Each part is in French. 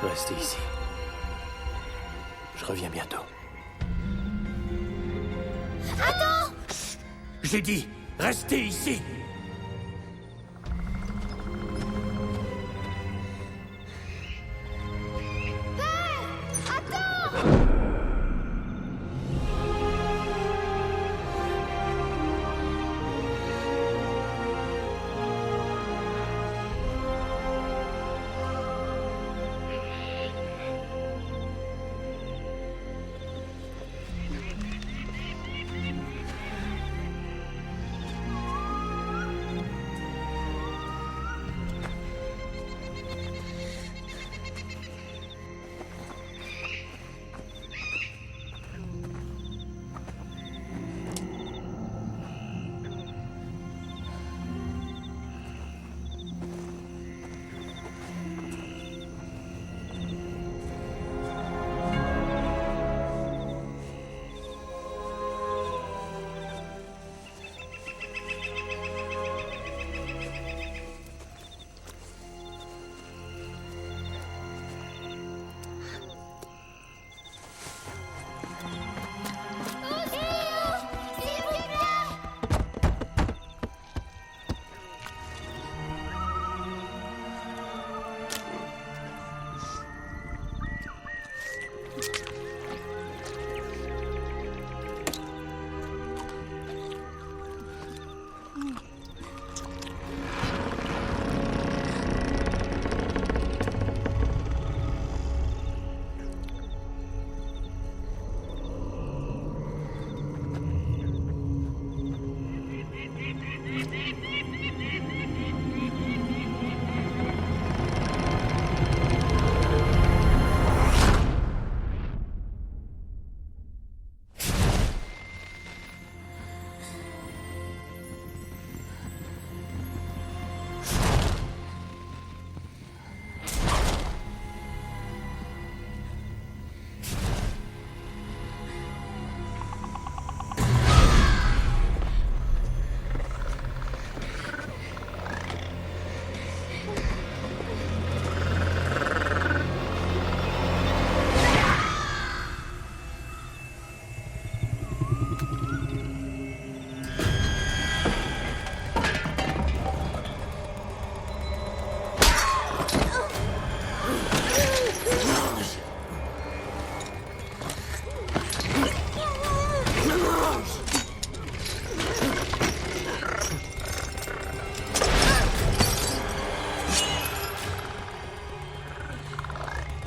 Restez ici. Je reviens bientôt. Attends! J'ai dit, restez ici!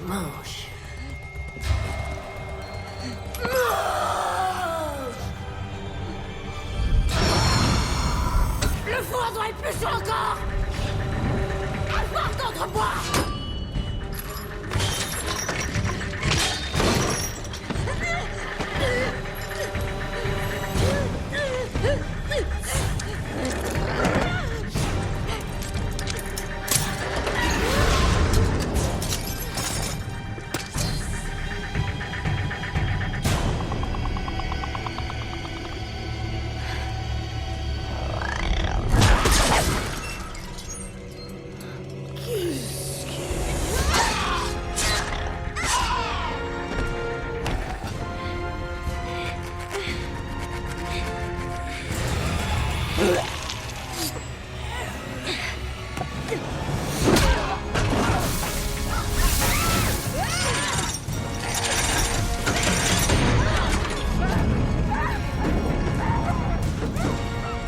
Mange. Le foudre est plus chaud encore! Avoir contre moi!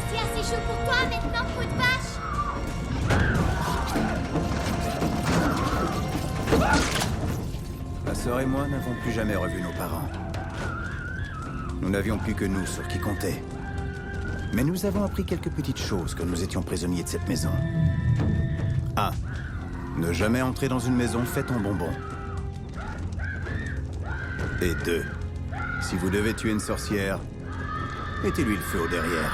C'est assez chaud pour toi maintenant, peau de vache! Ma sœur et moi n'avons plus jamais revu nos parents. Nous n'avions plus que nous sur qui compter. Mais nous avons appris quelques petites choses quand nous étions prisonniers de cette maison. 1. Ne jamais entrer dans une maison faite en bonbons. Et 2. Si vous devez tuer une sorcière, mettez-lui le feu au derrière.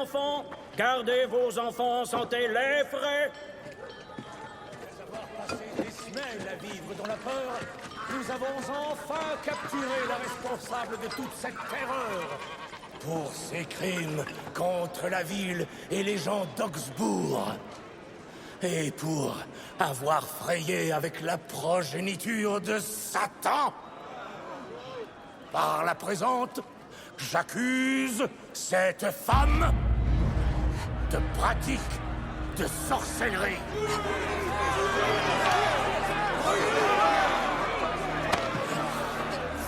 enfants, gardez vos enfants en santé, les frais. Après avoir passé des semaines à vivre dans la peur, nous avons enfin capturé la responsable de toute cette terreur. Pour ses crimes contre la ville et les gens d'Augsbourg. Et pour avoir frayé avec la progéniture de Satan. Par la présente, j'accuse cette femme de pratique de sorcellerie.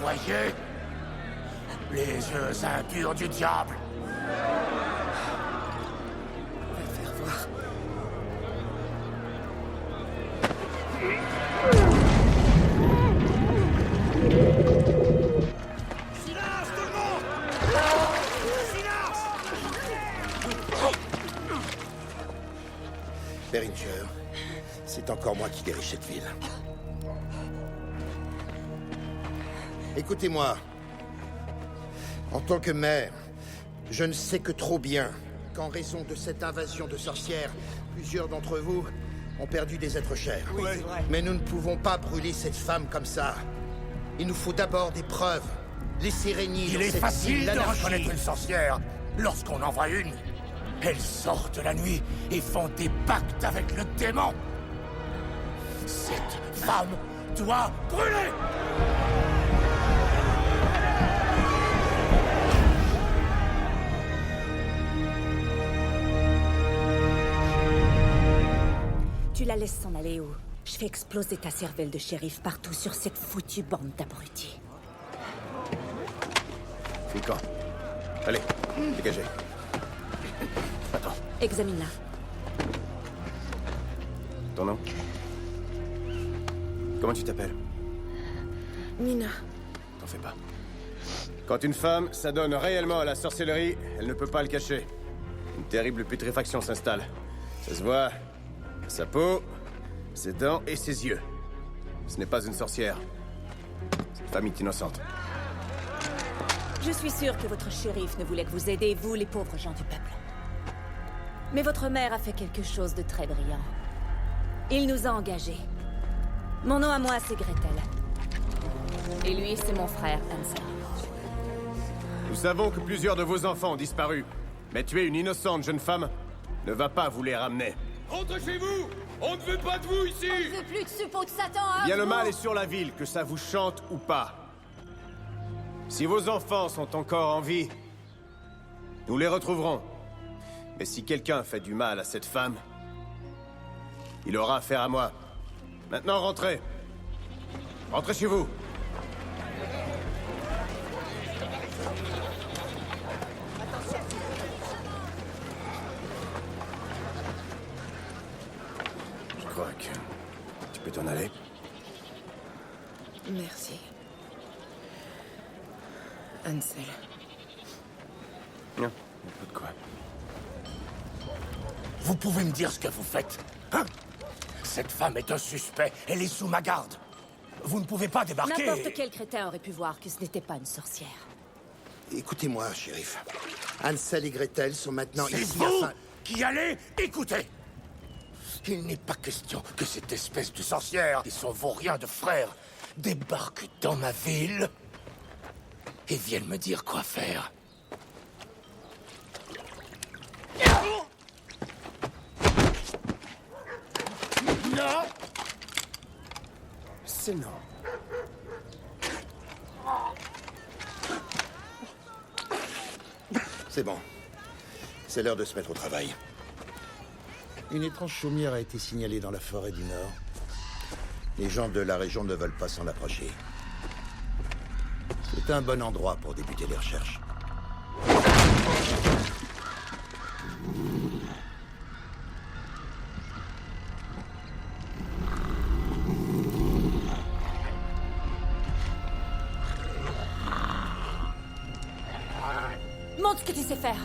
Voyez les yeux impurs du diable. On va le faire voir. Silence tout le monde! Silence! Beringer, c'est encore moi qui dirige cette ville. Écoutez-moi. En tant que maire, je ne sais que trop bien qu'en raison de cette invasion de sorcières, plusieurs d'entre vous ont perdu des êtres chers. Oui, c'est vrai. Mais nous ne pouvons pas brûler cette femme comme ça. Il nous faut d'abord des preuves. Laissez régner Il dans est cette facile ville de l'anarchie. reconnaître une sorcière lorsqu'on en voit une. Elles sortent la nuit et font des pactes avec le démon. Cette femme doit brûler! Tu la laisses s'en aller où? Je fais exploser ta cervelle de shérif partout sur cette foutue bande d'abrutis. Fliquant. Allez, dégagez. Attends, Examine-la. ton nom? Comment tu t'appelles? Nina. T'en fais pas. Quand une femme s'adonne réellement à la sorcellerie, elle ne peut pas le cacher. Une terrible putréfaction s'installe. Ça se voit. Sa peau, ses dents et ses yeux. Ce n'est pas une sorcière. Cette femme est innocente. Je suis sûre que votre shérif ne voulait que vous aidiez, vous, les pauvres gens du peuple. Mais votre mère a fait quelque chose de très brillant. Il nous a engagés. Mon nom à moi, c'est Gretel. Et lui, c'est mon frère, Hansel. Nous savons que plusieurs de vos enfants ont disparu. Mais tuer une innocente jeune femme ne va pas vous les ramener. Rentrez chez vous! On ne veut pas de vous ici! On ne veut plus de suppôts de Satan, hein, Bien le vous. mal est sur la ville, que ça vous chante ou pas. Si vos enfants sont encore en vie, nous les retrouverons. Mais si quelqu'un fait du mal à cette femme, il aura affaire à moi. Maintenant, rentrez. Rentrez chez vous. Je crois que tu peux t'en aller. Merci. Hansel. Non, pas de quoi. Vous pouvez me dire ce que vous faites, hein? Cette femme est un suspect. Elle est sous ma garde. Vous ne pouvez pas débarquer. N'importe quel crétin aurait pu voir que ce n'était pas une sorcière. Écoutez-moi, shérif. Hansel et Gretel sont maintenant C'est ici vous afin... qui allez écouter. Il n'est pas question que cette espèce de sorcière et son vaurien de frère débarquent dans ma ville et viennent me dire quoi faire. Non. C'est non. C'est bon. C'est l'heure de se mettre au travail. Une étrange chaumière a été signalée dans la forêt du Nord. Les gens de la région ne veulent pas s'en approcher. C'est un bon endroit pour débuter les recherches. Montre ce que tu sais faire.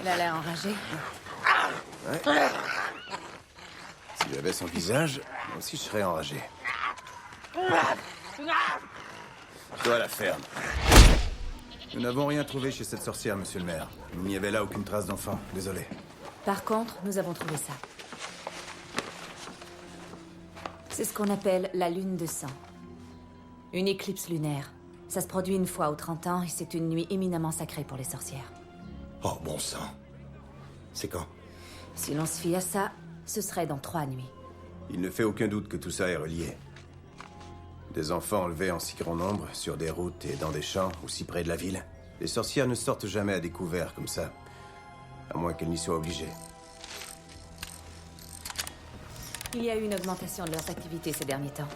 Il a l'air enragé. Si j'avais son visage, moi aussi je serais enragé. Toi, la ferme. Nous n'avons rien trouvé chez cette sorcière, monsieur le maire. Il n'y avait là aucune trace d'enfant. Désolé. Par contre, nous avons trouvé ça. C'est ce qu'on appelle la lune de sang. Une éclipse lunaire. Ça se produit une fois aux 30 ans et c'est une nuit éminemment sacrée pour les sorcières. Oh, bon sang. C'est quand? Si l'on se fie à ça, ce serait dans 3 nuits. Il ne fait aucun doute que tout ça est relié. Des enfants enlevés en si grand nombre, sur des routes et dans des champs, aussi près de la ville. Les sorcières ne sortent jamais à découvert comme ça. À moins qu'elles n'y soient obligées. Il y a eu une augmentation de leurs activités ces derniers temps.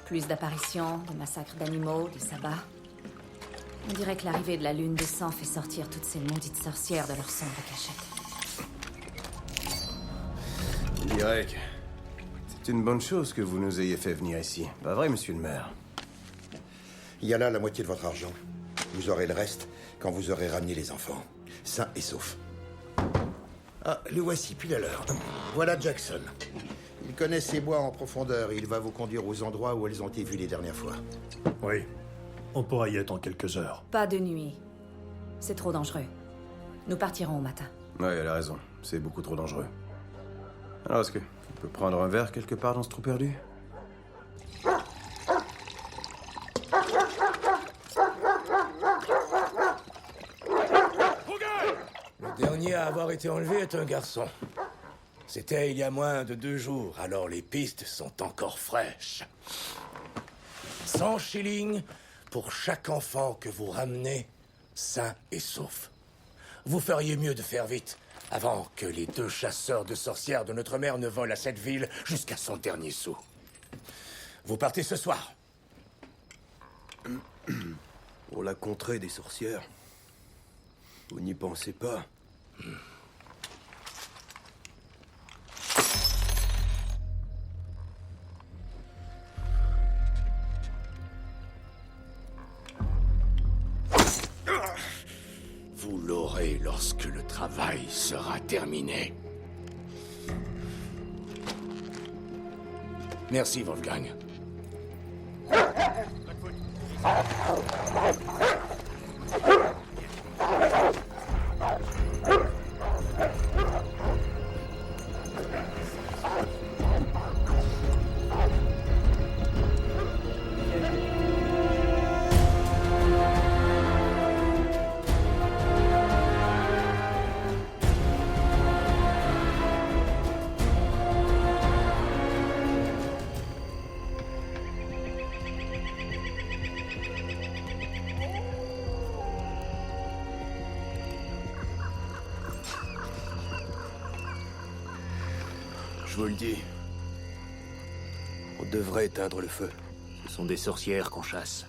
Plus d'apparitions, de massacres d'animaux, de sabbats. On dirait que l'arrivée de la lune de sang fait sortir toutes ces maudites sorcières de leur sombre cachette. Je dirais que c'est une bonne chose que vous nous ayez fait venir ici. Pas vrai, monsieur le maire? Il y a là la moitié de votre argent. Vous aurez le reste quand vous aurez ramené les enfants. Sains et saufs. Ah, le voici, pile à l'heure. Voilà Jackson. Il connaît ces bois en profondeur et il va vous conduire aux endroits où elles ont été vues les dernières fois. Oui, on pourra y être en quelques heures. Pas de nuit. C'est trop dangereux. Nous partirons au matin. Ouais, elle a raison. C'est beaucoup trop dangereux. Alors, est-ce qu'on peut prendre un verre quelque part dans ce trou perdu? Le dernier à avoir été enlevé est un garçon. C'était il y a moins de 2 jours, alors les pistes sont encore fraîches. 100 shillings pour chaque enfant que vous ramenez, sain et sauf. Vous feriez mieux de faire vite, avant que les 2 chasseurs de sorcières de notre mère ne volent à cette ville jusqu'à son dernier sou. Vous partez ce soir. Pour la contrée des sorcières. Vous n'y pensez pas? Vous l'aurez lorsque le travail sera terminé. Merci, Wolfgang. Je vous le dis. On devrait éteindre le feu. Ce sont des sorcières qu'on chasse.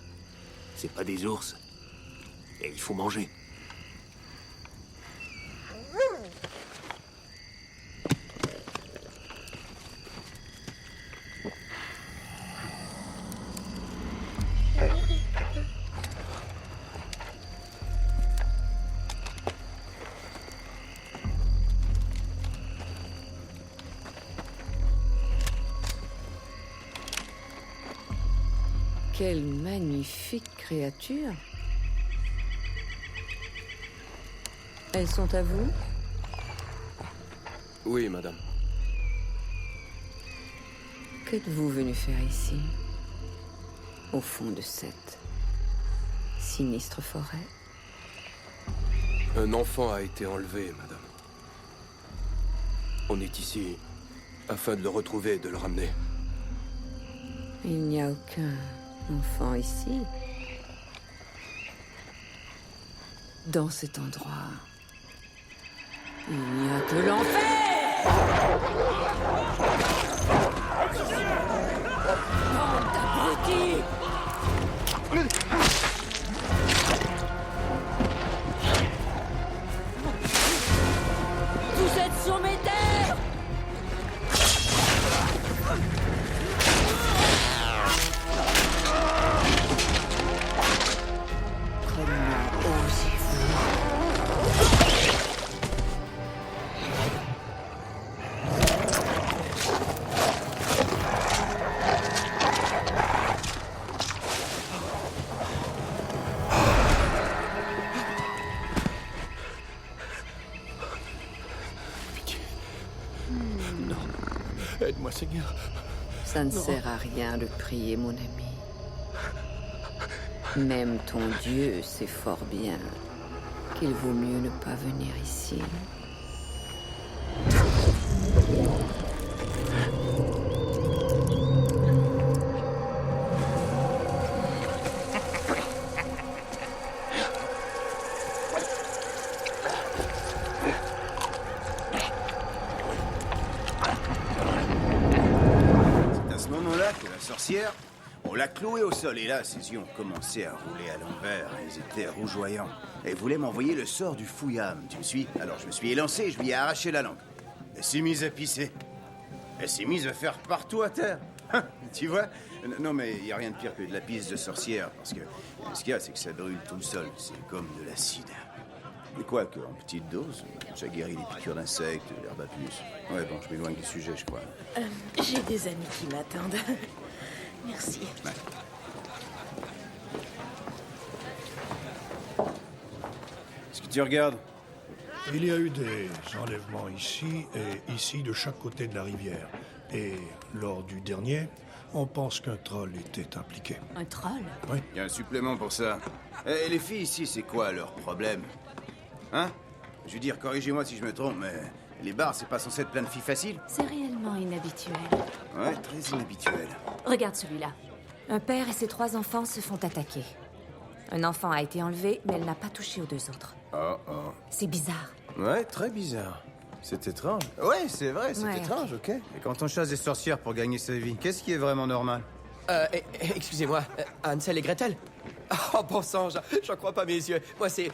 C'est pas des ours. Et il faut manger. Quelle magnifique créature. Elles sont à vous? Oui, madame. Qu'êtes-vous venu faire ici? Au fond de cette sinistre forêt? Un enfant a été enlevé, madame. On est ici afin de le retrouver et de le ramener. Il n'y a aucun enfant ici. Dans cet endroit, il n'y a que l'enfer! Bande d'abrutis! Vous êtes sur mes terres! Comment osez-vous? Aidez-moi, Seigneur. Ça ne sert à rien de prier, mon ami. Même ton Dieu sait fort bien qu'il vaut mieux ne pas venir ici. On l'a cloué au sol et là, ses yeux ont commencé à rouler à l'envers. Ils étaient rougeoyants. Elle voulait m'envoyer le sort du fouillame, tu me suis? Alors je me suis élancé et je lui ai arraché la langue. Elle s'est mise à pisser. Elle s'est mise à faire partout à terre. Tu vois? Non, mais il n'y a rien de pire que de la pisse de sorcière, parce que ce qu'il y a, c'est que ça brûle tout le sol. C'est comme de l'acide. Mais quoique, en petite dose, ça guérit les piqûres d'insectes, l'herbe à puce. Ouais, bon, je m'éloigne du sujet, je crois. J'ai des amis qui m'attendent. Merci. Ouais. Est-ce que tu regardes? Il y a eu des enlèvements ici et ici de chaque côté de la rivière. Et lors du dernier, on pense qu'un troll était impliqué. Un troll? Oui. Il y a un supplément pour ça. Et les filles ici, c'est quoi leur problème? Hein? Je veux dire, corrigez-moi si je me trompe, mais les bars, c'est pas censé être plein de filles faciles? C'est réellement inhabituel. Ouais, très inhabituel. Regarde celui-là. Un père et ses 3 enfants se font attaquer. Un enfant a été enlevé, mais elle n'a pas touché aux 2 autres. Oh, oh. C'est bizarre. Ouais, très bizarre. C'est étrange. Ouais, c'est vrai, c'est Ouais, étrange, ok. Et quand on chasse des sorcières pour gagner sa vie, qu'est-ce qui est vraiment normal? Excusez-moi, Hansel et Gretel? Oh, bon sang, j'en crois pas mes yeux. Moi, c'est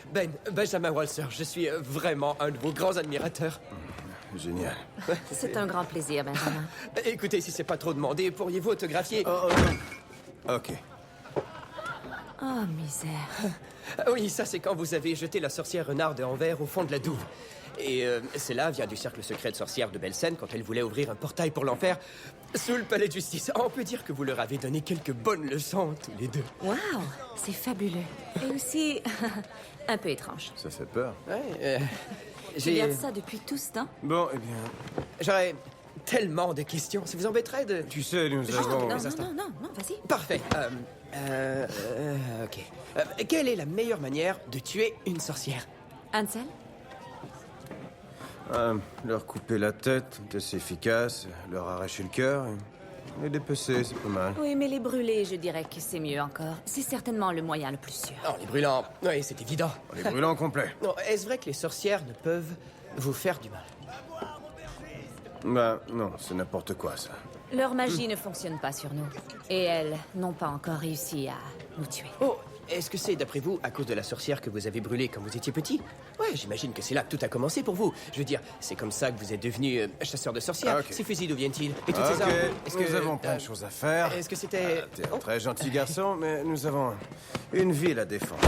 Benjamin Walser. Je suis vraiment un de vos grands admirateurs. Génial. C'est un grand plaisir, Benjamin. Écoutez, si c'est pas trop demandé, pourriez-vous autographier... Ok. Oh, misère. Oui, ça, c'est quand vous avez jeté la sorcière renard de Anvers au fond de la douve. Et cela vient du cercle secret de sorcières de Belsen quand elle voulait ouvrir un portail pour l'enfer sous le palais de justice. On peut dire que vous leur avez donné quelques bonnes leçons, tous les deux. Waouh, c'est fabuleux. Et aussi, un peu étrange. Ça fait peur. Ouais, Tu gardes ça depuis tout ce temps? Bon, eh bien... J'aurais tellement de questions. Ça vous embêterait de... Tu sais, nous avons... Non, vas-y. Parfait. Ok. Quelle est la meilleure manière de tuer une sorcière? Hansel? Leur couper la tête, c'est efficace. Leur arracher le cœur. Les dépecer, c'est pas mal. Oui, mais les brûler, je dirais que c'est mieux encore. C'est certainement le moyen le plus sûr. Non, les brûlants... Oui, c'est évident. Les brûlants complets. Non, est-ce vrai que les sorcières ne peuvent vous faire du mal? Bah, non, c'est n'importe quoi, ça. Leur magie ne fonctionne pas sur nous. Et elles n'ont pas encore réussi à nous tuer. Oh, est-ce que c'est, d'après vous, à cause de la sorcière que vous avez brûlée quand vous étiez petit? Ouais, j'imagine que c'est là que tout a commencé pour vous. Je veux dire, c'est comme ça que vous êtes devenu chasseur de sorcières. Ok. Ces fusils, d'où viennent-ils? Et toutes ces armes? Est-ce que nous avons plein de choses à faire. Est-ce que c'était... T'es un très gentil garçon, mais nous avons une ville à défendre.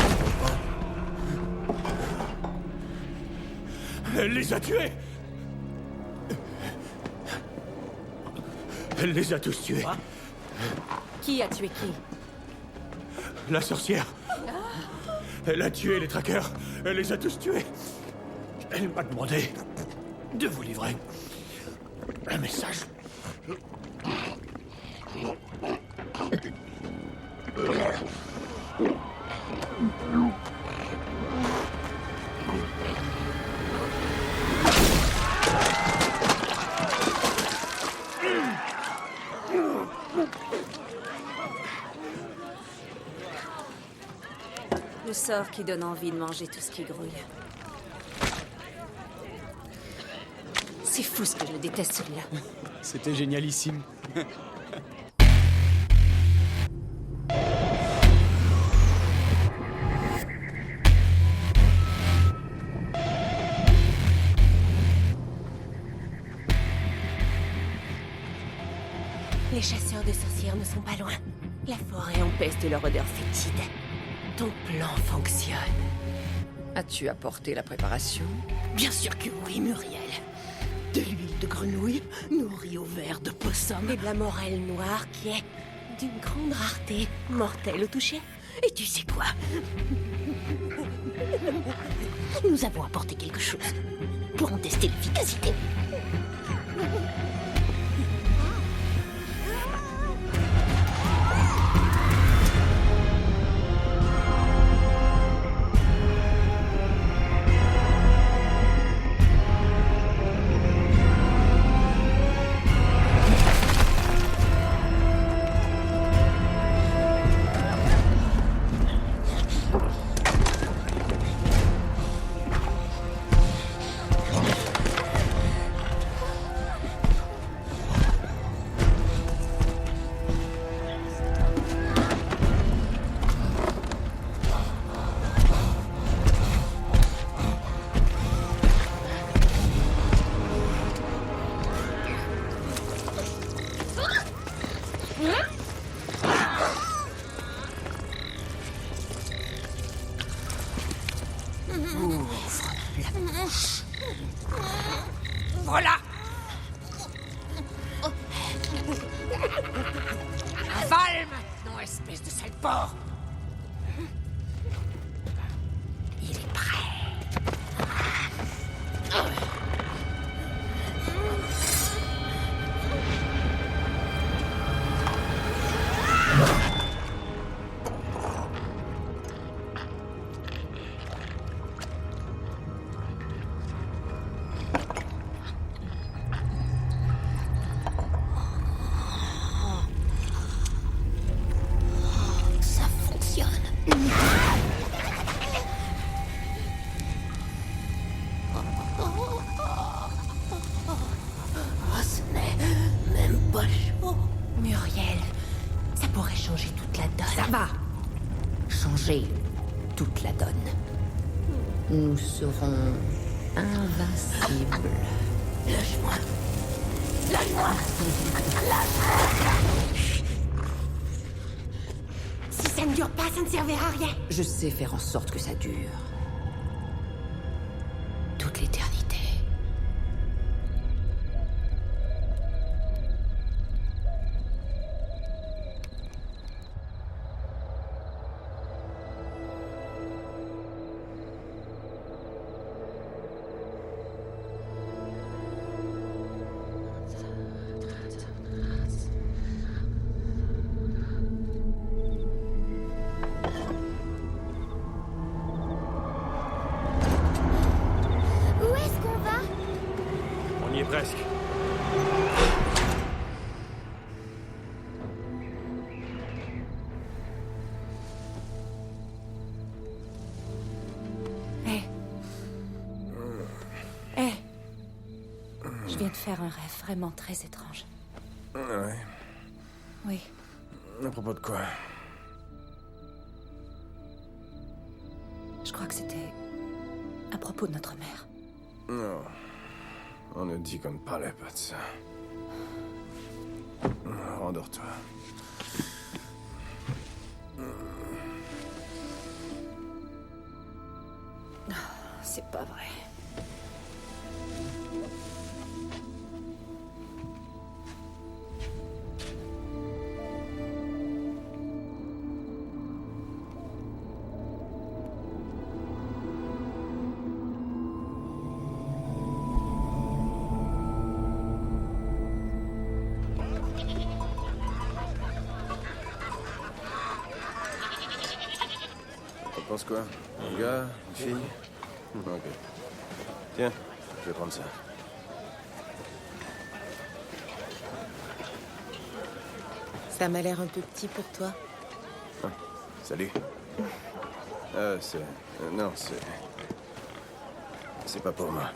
Elle les a tués! Elle les a tous tués. Quoi? Qui a tué qui? La sorcière. Elle a tué les traqueurs. Elle les a tous tués. Elle m'a demandé de vous livrer un message. Le sort qui donne envie de manger tout ce qui grouille. C'est fou ce que je déteste celui-là. C'était génialissime. Les chasseurs de sorcières ne sont pas loin. La forêt empeste leur odeur fétide. Ton plan fonctionne. As-tu apporté la préparation? Bien sûr que oui, Muriel. De l'huile de grenouille nourrie au verre de possum et de la morelle noire qui est d'une grande rareté, mortelle au toucher. Et tu sais quoi? Nous avons apporté quelque chose pour en tester l'efficacité. Ouvre-la! Avale maintenant, espèce de sale porc! Il est prêt. Ça fonctionne. Oh, ce n'est même pas chaud. Muriel, ça pourrait changer toute la donne. Ça va. Changer toute la donne. Nous serons invincibles. Lâche-moi. Lâche-moi. Lâche-moi. Si ça ne dure pas, ça ne servira à rien. Je sais faire en sorte que ça dure. Toute l'éternité. Où est-ce qu'on va? On y est presque. Je viens de faire un rêve vraiment très étrange. Ouais. Oui. À propos de quoi? Je crois que c'était à propos de notre mère. Non. On a dit qu'on ne parlait pas de ça. Rendors-toi. C'est pas vrai. T'en penses quoi? Un gars? Une fille? Ok. Tiens, je vais prendre ça. Ça m'a l'air un peu petit pour toi. Ah, salut. C'est... non, c'est... C'est pas pour moi.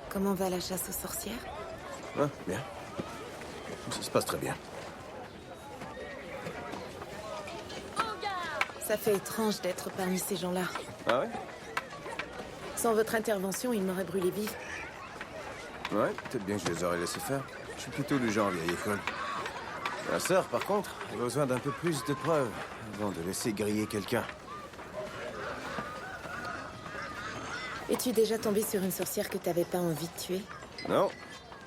Comment va la chasse aux sorcières? Ah, bien. Ça se passe très bien. Ça fait étrange d'être parmi ces gens-là. Ah ouais? Sans votre intervention, ils m'auraient brûlé vif. Ouais, peut-être bien que je les aurais laissés faire. Je suis plutôt du genre vieille école. Ma sœur, par contre, a besoin d'un peu plus de preuves avant de laisser griller quelqu'un. Es-tu déjà tombé sur une sorcière que t'avais pas envie de tuer? Non,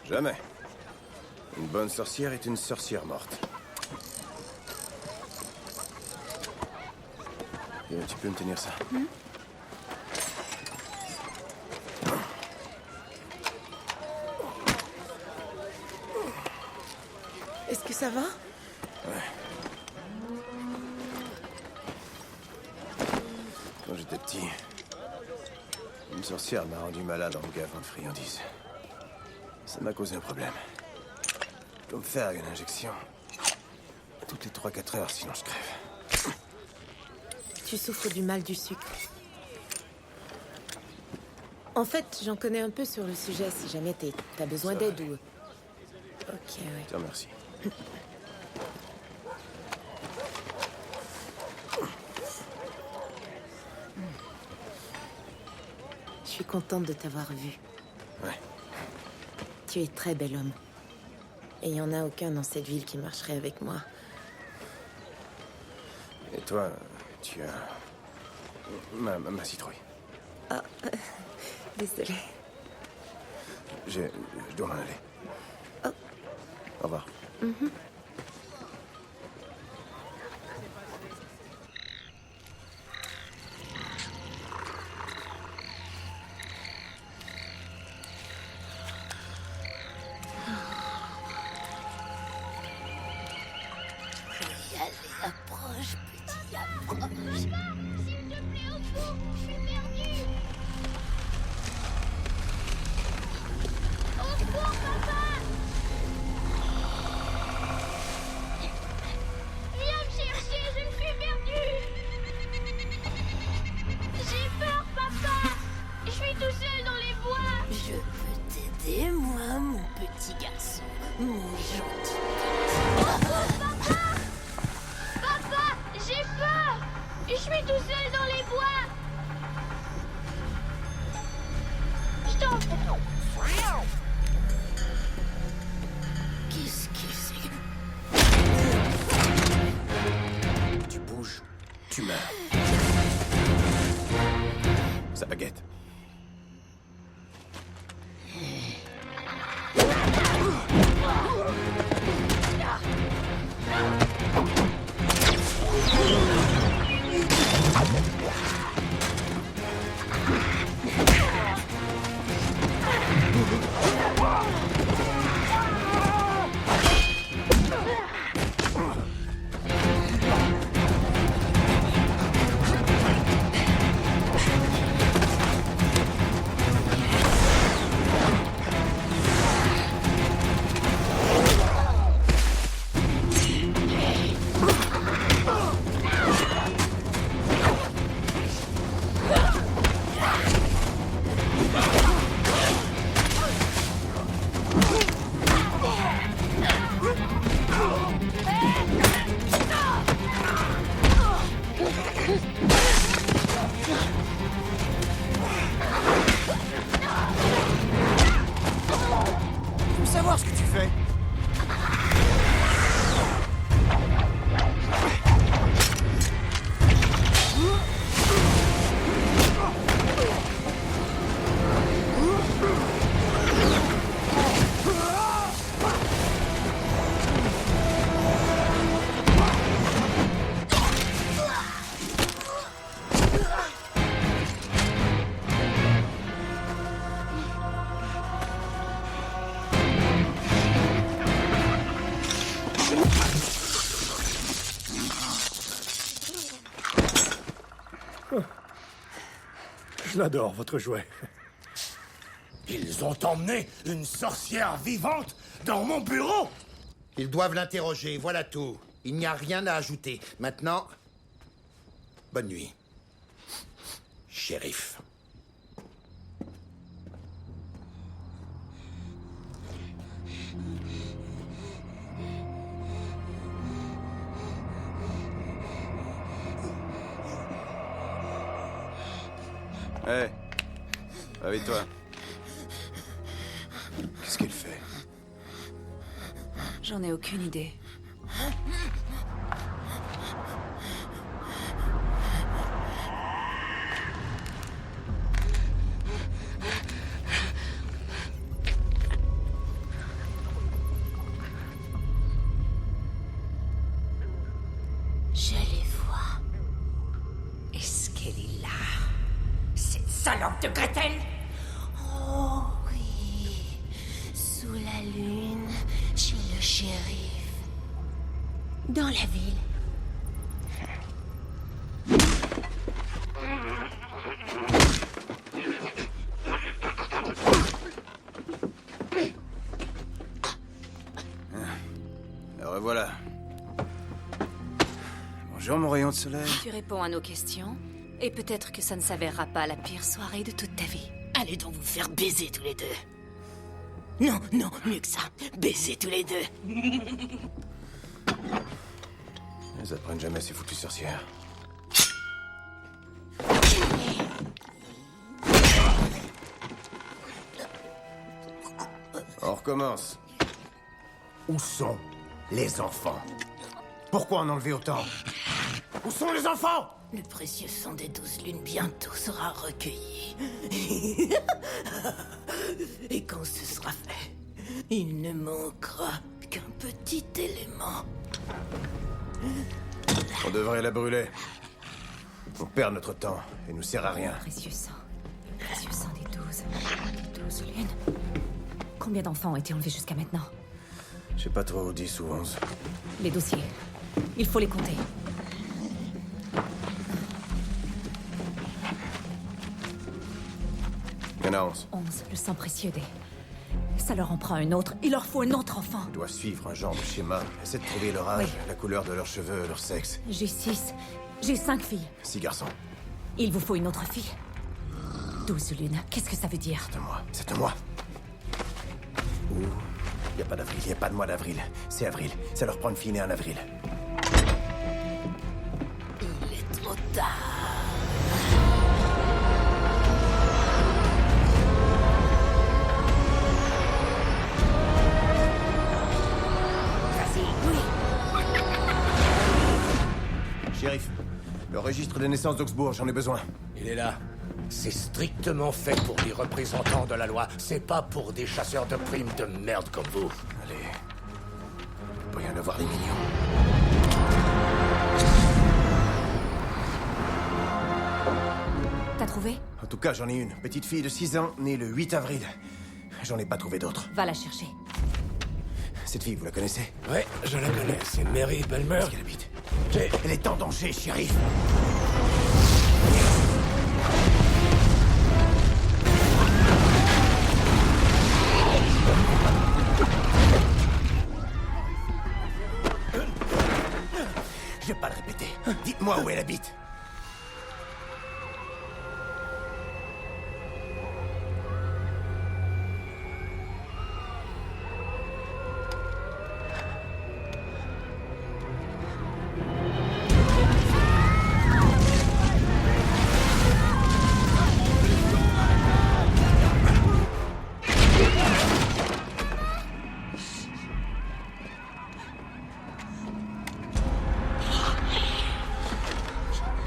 jamais. Une bonne sorcière est une sorcière morte. Et tu peux me tenir ça? Est-ce que ça va? Ouais. Quand j'étais petit, une sorcière m'a rendu malade en me gavant de friandises. Ça m'a causé un problème. Je dois me faire une injection toutes les 3-4 heures, sinon je crève. Tu souffres du mal du sucre. En fait, j'en connais un peu sur le sujet, si jamais t'as besoin d'aide ou... Ok, ouais. Je te remercie. Je suis contente de t'avoir vu. Ouais. Tu es très bel homme. Et il n'y en a aucun dans cette ville qui marcherait avec moi. Et toi, tu as... ma citrouille. Ah, désolée. Je dois m'en aller. Au revoir. Approche, petit, approche. S'il te plaît, au secours, je suis perdue. Au secours, papa. Viens me chercher, je me suis perdue. J'ai peur, papa. Je suis tout seul dans les bois. Je peux t'aider, moi, mon petit garçon. Mon gentil. Papa, j'ai peur. Je suis tout seul dans les bois. Je t'en prie. Qu'est-ce que c'est? Tu bouges, tu meurs. Sa baguette. Je veux savoir ce que tu fais. Je l'adore, votre jouet. Ils ont emmené une sorcière vivante dans mon bureau. Ils doivent l'interroger, voilà tout. Il n'y a rien à ajouter. Maintenant, bonne nuit, shérif. Hé, réveille-toi. Qu'est-ce qu'elle fait? J'en ai aucune idée. Je les vois. Est-ce qu'elle est là? Cette salope de Gretel? Oh oui. Sous la lune, chez le shérif. Dans la ville. Le revoilà. Bonjour, mon rayon de soleil. Tu réponds à nos questions, et peut-être que ça ne s'avérera pas la pire soirée de toute ta vie. Allez donc vous faire baiser tous les deux. Non, non, mieux que ça. Baiser tous les deux. Elles apprennent jamais ces foutues sorcières. On recommence. Où sont les enfants? Pourquoi en enlever autant? Où sont les enfants? Le précieux sang des 12 lunes bientôt sera recueilli. Et quand ce sera fait, il ne manquera qu'un petit élément. On devrait la brûler. On perd notre temps et nous sert à rien. Précieux sang des 12. Des 12 lunes. Combien d'enfants ont été enlevés jusqu'à maintenant? Je sais pas trop, 10 ou 11. Les dossiers. Il faut les compter. Il y en a 11. 11, le sang précieux des... Ça leur en prend un autre. Il leur faut un autre enfant. On doit suivre un genre de schéma. Essaie de trouver leur âge, la couleur de leurs cheveux, leur sexe. J'ai 6. J'ai 5 filles. 6 garçons. Il vous faut une autre fille. 12 lunes. Qu'est-ce que ça veut dire? C'est un mois. Ouh. Y a pas d'avril, y a pas de mois d'avril. C'est avril. Ça leur prend une fille née en avril. Il est trop tard. Shérif, le registre de naissance d'Augsbourg, j'en ai besoin. Il est là. C'est strictement fait pour les représentants de la loi. C'est pas pour des chasseurs de primes de merde comme vous. Allez. Il peut y en avoir des millions. T'as trouvé? En tout cas, j'en ai une. Petite fille de 6 ans, née le 8 avril. J'en ai pas trouvé d'autres. Va la chercher. Cette fille, vous la connaissez? Ouais, je la connais. C'est Mary Belmer. Où est-ce qu'elle habite? Elle est en danger, shérif. Je vais pas le répéter. Dites-moi où elle habite.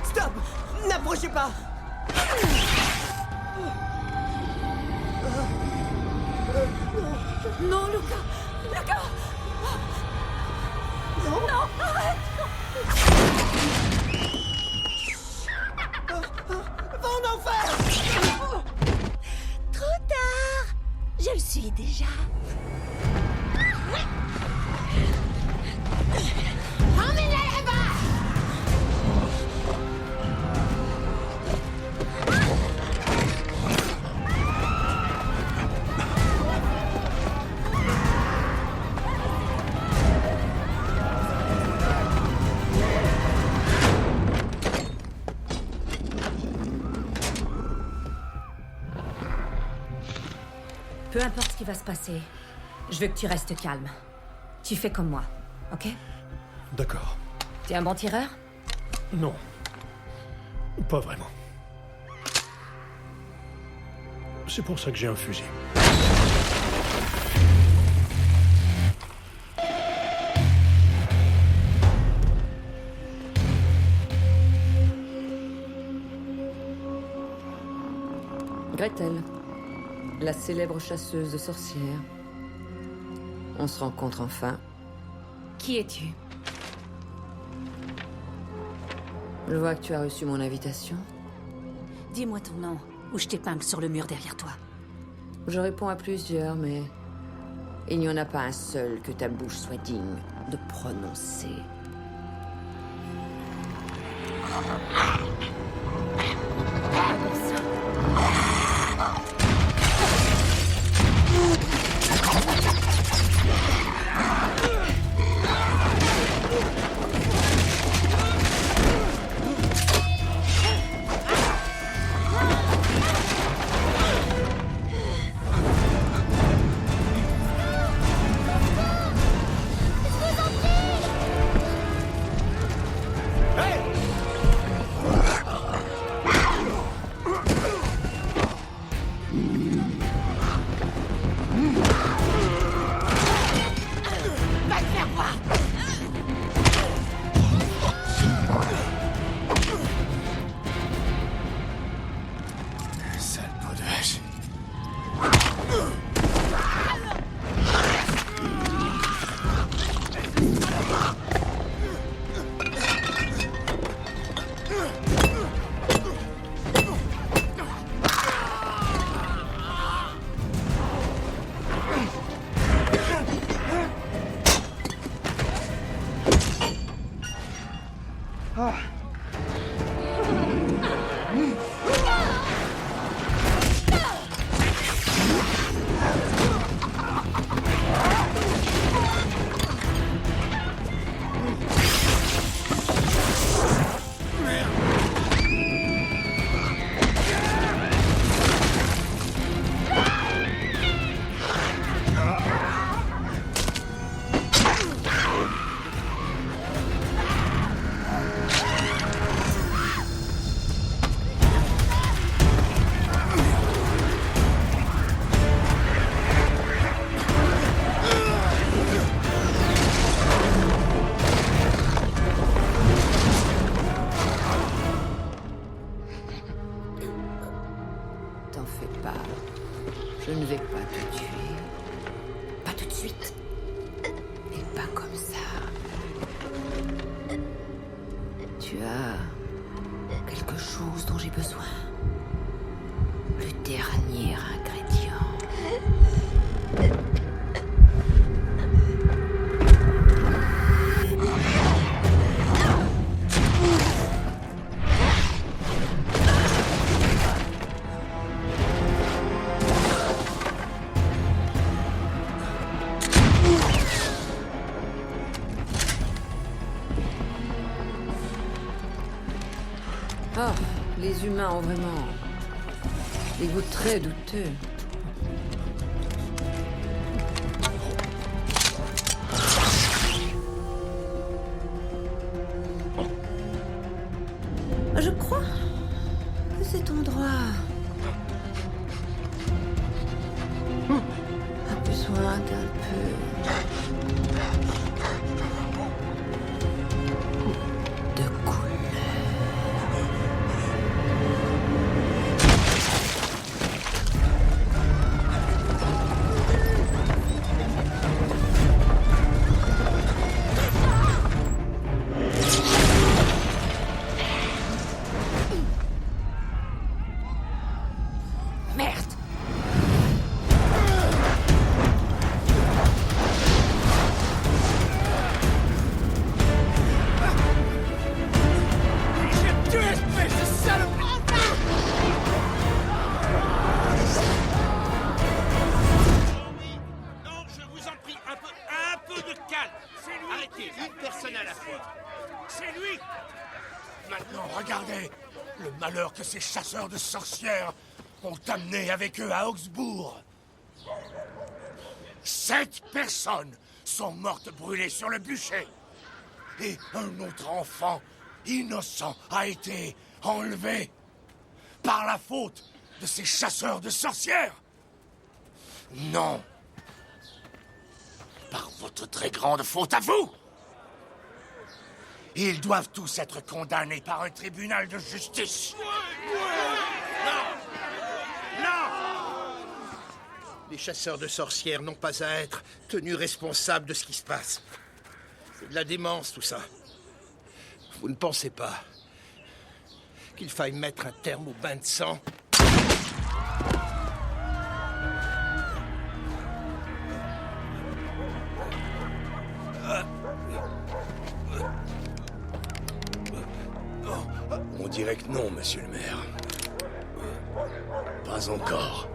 Stop! N'approchez pas! Non, Luca! Luca! Non, non, arrête! Va en enfer! Trop tard! Je le suis déjà. Emmène-la là-bas! Peu importe ce qui va se passer, je veux que tu restes calme. Tu fais comme moi, ok? D'accord. T'es un bon tireur? Non. Pas vraiment. C'est pour ça que j'ai un fusil. Gretel, la célèbre chasseuse de sorcières. On se rencontre enfin. Qui es-tu? Je vois que tu as reçu mon invitation. Dis-moi ton nom, ou je t'épingle sur le mur derrière toi. Je réponds à plusieurs, mais il n'y en a pas un seul que ta bouche soit digne de prononcer. T'en fais pas. Je ne vais pas te tuer. Pas tout de suite. Et pas comme ça. Tu as quelque chose dont j'ai besoin. Le dernier ingrédient. Oh, les humains ont vraiment des goûts très douteux. Je crois que cet endroit a besoin d'un peu de couleur. Merde! J'ai tué, espèce de salope! Non, je vous en prie, un peu de calme. C'est lui. Arrêtez, une personne à la fois. C'est lui! Maintenant, regardez le malheur que ces chasseurs de sorcières ont amené avec eux à Augsbourg. 7 personnes sont mortes brûlées sur le bûcher. Et un autre enfant, innocent, a été enlevé par la faute de ces chasseurs de sorcières. Non. Par votre très grande faute à vous. Ils doivent tous être condamnés par un tribunal de justice. Les chasseurs de sorcières n'ont pas à être tenus responsables de ce qui se passe. C'est de la démence, tout ça. Vous ne pensez pas qu'il faille mettre un terme au bain de sang? On dirait que non, monsieur le maire. Pas encore.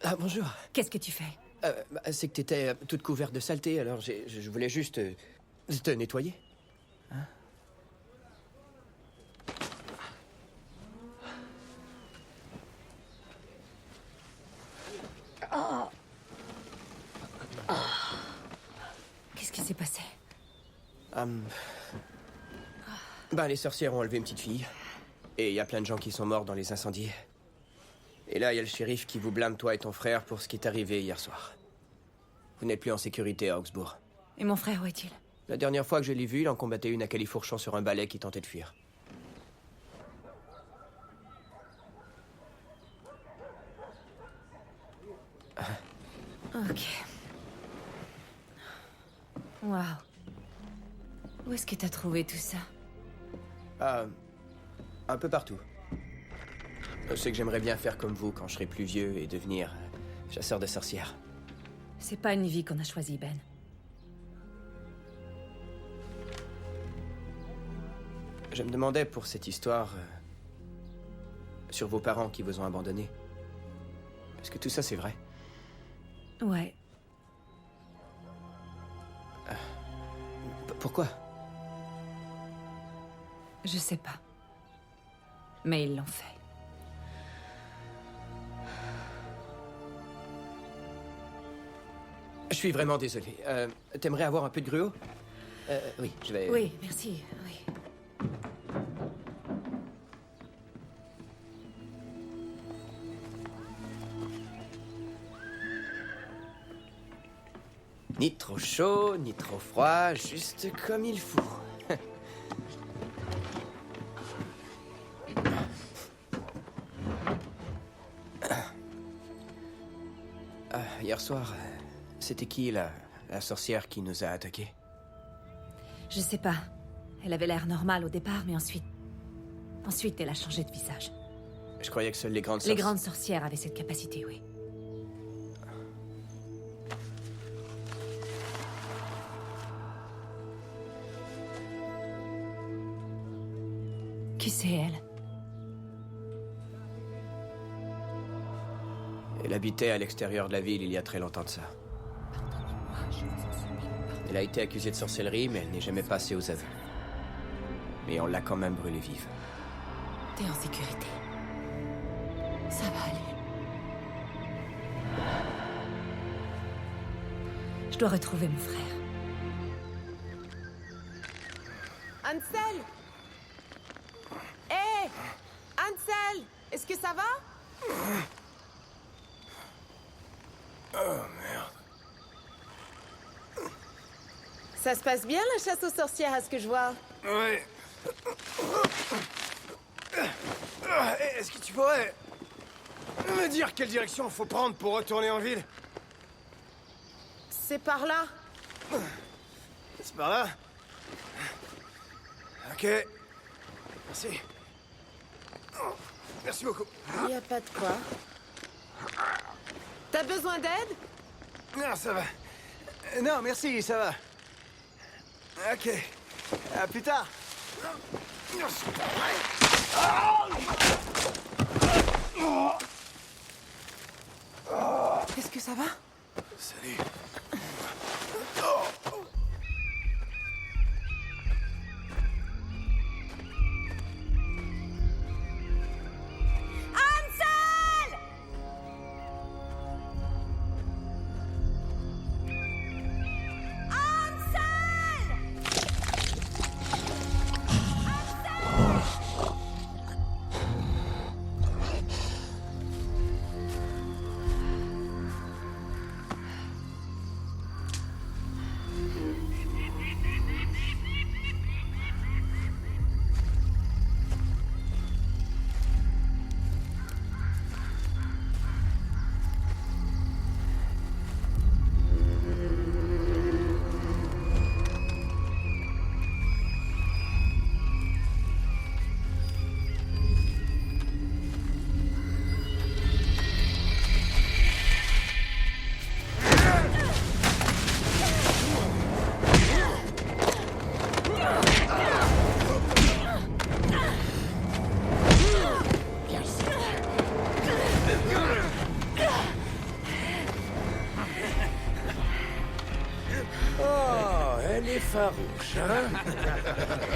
Ah, bonjour. Qu'est-ce que tu fais? C'est que t'étais toute couverte de saleté, alors je voulais juste te nettoyer. Hein? Oh. Oh. Qu'est-ce qui s'est passé? Les sorcières ont enlevé une petite fille. Et il y a plein de gens qui sont morts dans les incendies. Et là, il y a le shérif qui vous blâme, toi et ton frère, pour ce qui est arrivé hier soir. Vous n'êtes plus en sécurité à Augsbourg. Et mon frère, où est-il? La dernière fois que je l'ai vu, il en combattait une à califourchon sur un balai qui tentait de fuir. Ok. Waouh. Où est-ce que t'as trouvé tout ça? Un peu partout. Je sais que j'aimerais bien faire comme vous quand je serai plus vieux et devenir chasseur de sorcières. C'est pas une vie qu'on a choisie, Ben. Je me demandais pour cette histoire sur vos parents qui vous ont abandonné. Est-ce que tout ça c'est vrai? Ouais. Pourquoi? Je sais pas. Mais ils l'ont fait. Je suis vraiment désolé. T'aimerais avoir un peu de gruau? Oui, je vais... Oui, merci, oui. Ni trop chaud, ni trop froid, juste comme il faut. Hier soir, c'était qui la sorcière qui nous a attaqués? Je sais pas. Elle avait l'air normale au départ, mais ensuite... Ensuite, elle a changé de visage. Je croyais que seules les grandes Les sorcières... grandes sorcières avaient cette capacité, oui. Qui c'est, elle? Elle habitait à l'extérieur de la ville il y a très longtemps de ça. Elle a été accusée de sorcellerie, mais elle n'est jamais passée aux aveux. Mais on l'a quand même brûlée vive. T'es en sécurité. Ça va aller. Je dois retrouver mon frère. Ansel! Hé! Ansel! Est-ce que ça va? Oh, merde. Ça se passe bien, la chasse aux sorcières, à ce que je vois? Ouais. Est-ce que tu pourrais me dire quelle direction faut prendre pour retourner en ville? C'est par là. C'est par là? Ok. Merci. Merci beaucoup. Y a pas de quoi. T'as besoin d'aide? Non, ça va. Non, merci, ça va. Ok. À plus tard. Est-ce que ça va? Salut. Farouche, hein?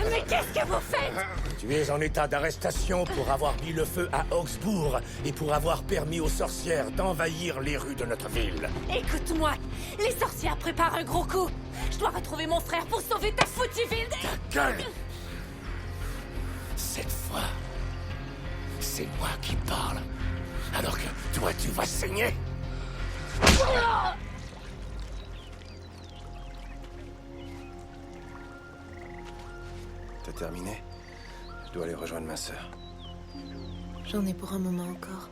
Mais qu'est-ce que vous faites? Tu es en état d'arrestation pour avoir mis le feu à Augsbourg et pour avoir permis aux sorcières d'envahir les rues de notre ville. Écoute-moi, les sorcières préparent un gros coup. Je dois retrouver mon frère pour sauver ta foutue ville. Ta gueule! Cette fois, c'est moi qui parle. Alors que toi, tu vas saigner. terminé, je dois aller rejoindre ma sœur. J'en ai pour un moment encore.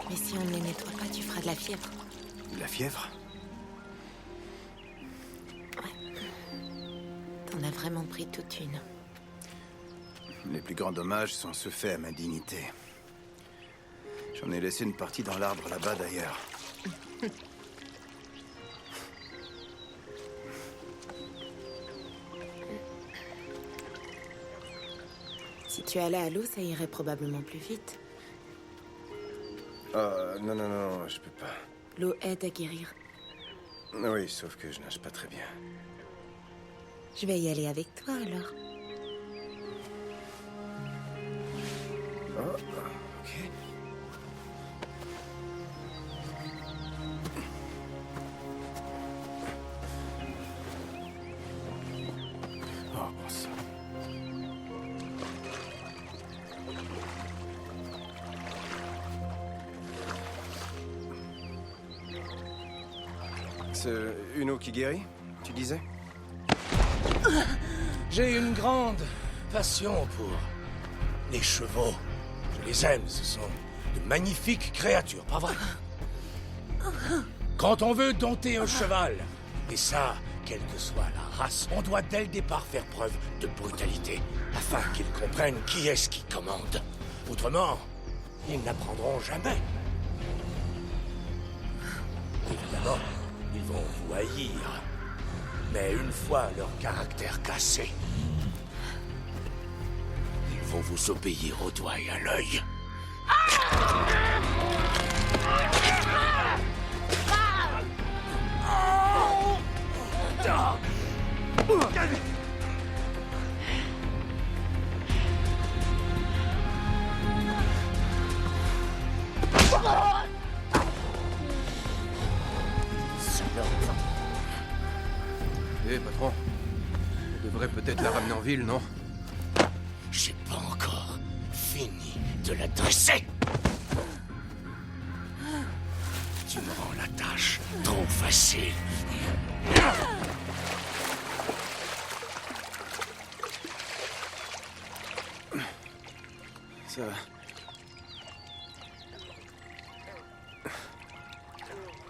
Mais si on ne les nettoie pas, tu feras de la fièvre. De la fièvre? T'en as vraiment pris toute une. Les plus grands dommages sont ceux faits à ma dignité. J'en ai laissé une partie dans l'arbre là-bas, d'ailleurs. Si tu allais à l'eau, ça irait probablement plus vite. Non, non, non, je peux pas. L'eau aide à guérir. Oui, sauf que je nage pas très bien. Je vais y aller avec toi, alors. Oh, ok. Oh, bon sang. C'est une eau qui guérit, tu disais? J'ai une grande passion pour les chevaux. Je les aime, ce sont de magnifiques créatures, pas vrai? Quand on veut dompter un cheval, et ça, quelle que soit la race, on doit dès le départ faire preuve de brutalité, afin qu'ils comprennent qui est-ce qui commande. Autrement, ils n'apprendront jamais. Évidemment, ils vont vous haïr. Mais une fois leur caractère cassé, ils vont vous obéir au doigt et à l'œil. Eh, patron, on devrait peut-être la ramener en ville, non? J'ai pas encore fini de la dresser. Tu me rends la tâche trop facile. Ça va.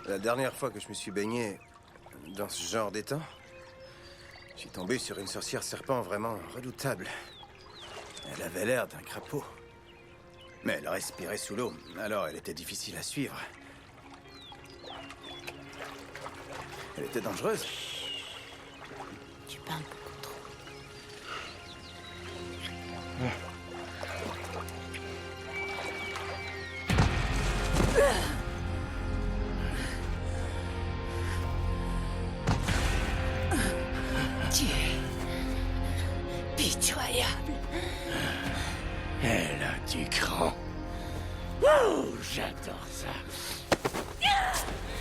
La dernière fois que je me suis baigné dans ce genre d'étang, je suis tombé sur une sorcière serpent vraiment redoutable. Elle avait l'air d'un crapaud. Mais elle respirait sous l'eau, alors elle était difficile à suivre. Elle était dangereuse. Tu parles beaucoup trop. Tu es pitoyable. Elle a du cran. Oh, j'adore ça.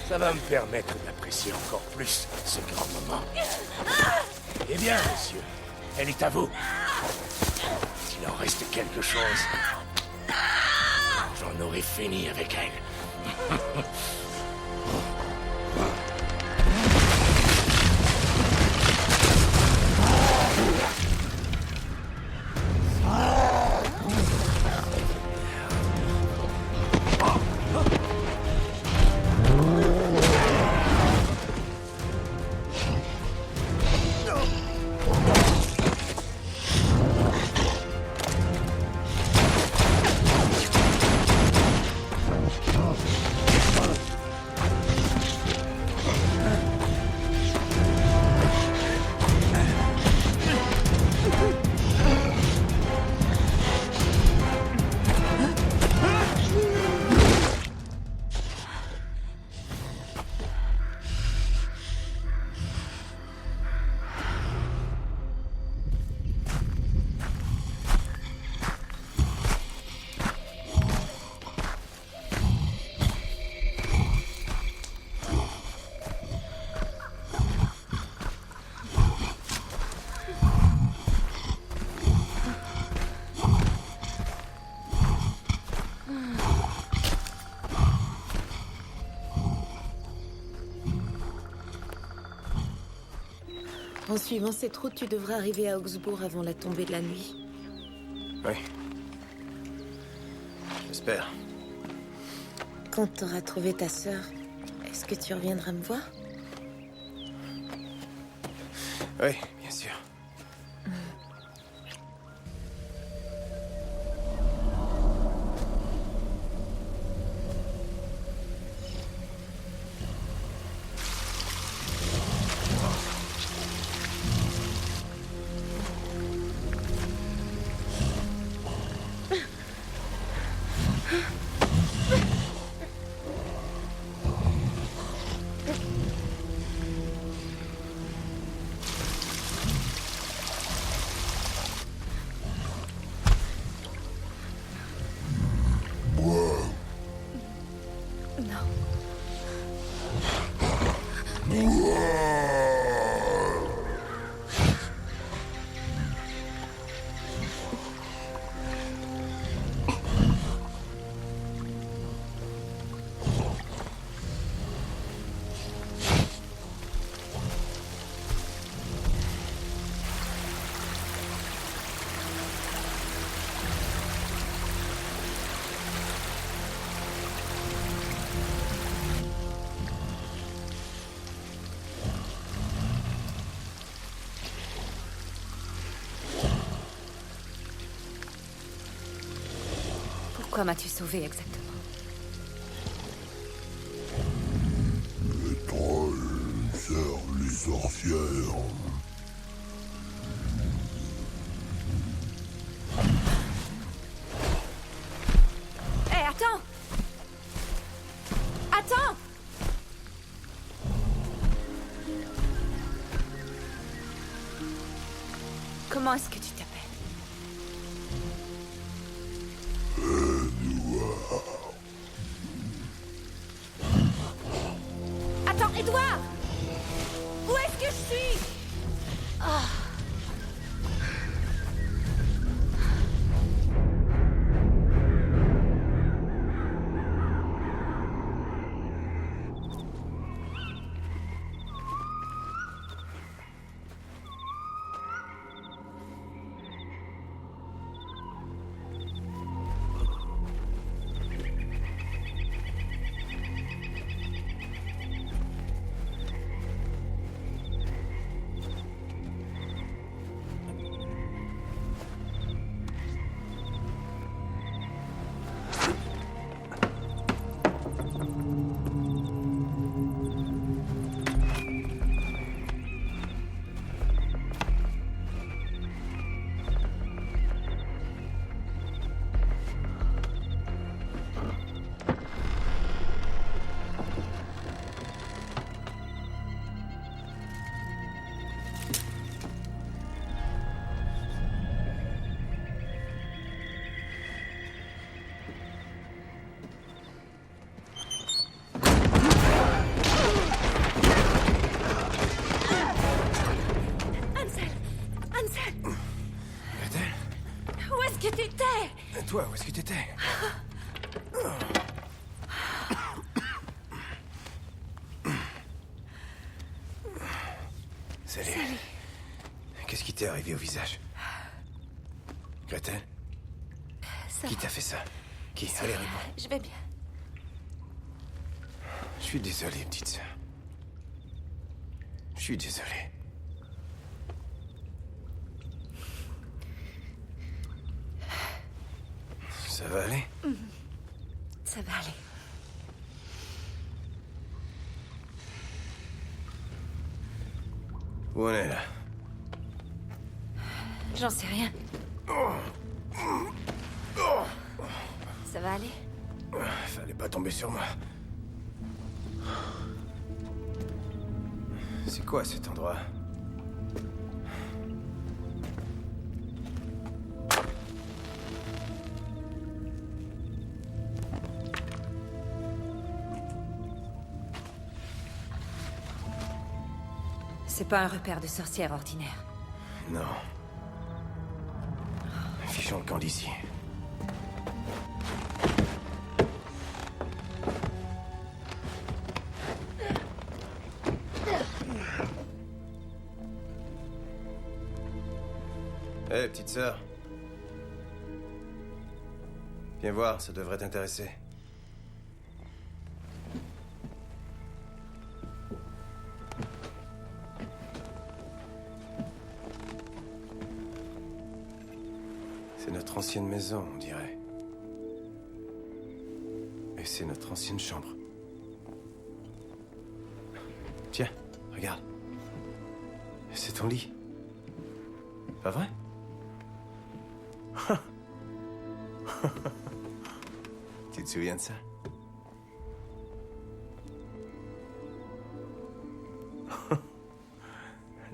Ça va me permettre d'apprécier encore plus ce grand moment. Eh bien, monsieur, elle est à vous. S'il en reste quelque chose, j'en aurai fini avec elle. En suivant cette route, tu devrais arriver à Augsbourg avant la tombée de la nuit. Oui. J'espère. Quand t'auras trouvé ta sœur, est-ce que tu reviendras me voir? Oui, bien sûr. Pourquoi m'as-tu sauvé exactement? Les trolls servent les sorcières. Hé, attends! Attends! Comment est-ce que tu t'appelles? Attends, Edouard! Où est-ce que je suis? Ah. Toi, où est-ce que t'étais? Salut. Qu'est-ce qui t'est arrivé au visage? Gretel? Qui t'a fait ça? Qui? Allez, réponds. Je vais bien. Je suis désolé, petite sœur. Je suis désolé. Ça va aller? Ça va aller. Où on est là? J'en sais rien. Ça va aller? Fallait pas tomber sur moi. C'est quoi cet endroit? C'est pas un repère de sorcière ordinaire. Non. Fichons le camp d'ici. Hé, petite sœur. Viens voir, ça devrait t'intéresser. C'est notre ancienne maison, on dirait. Et c'est notre ancienne chambre. Tiens, regarde. C'est ton lit. Pas vrai? Tu te souviens de ça?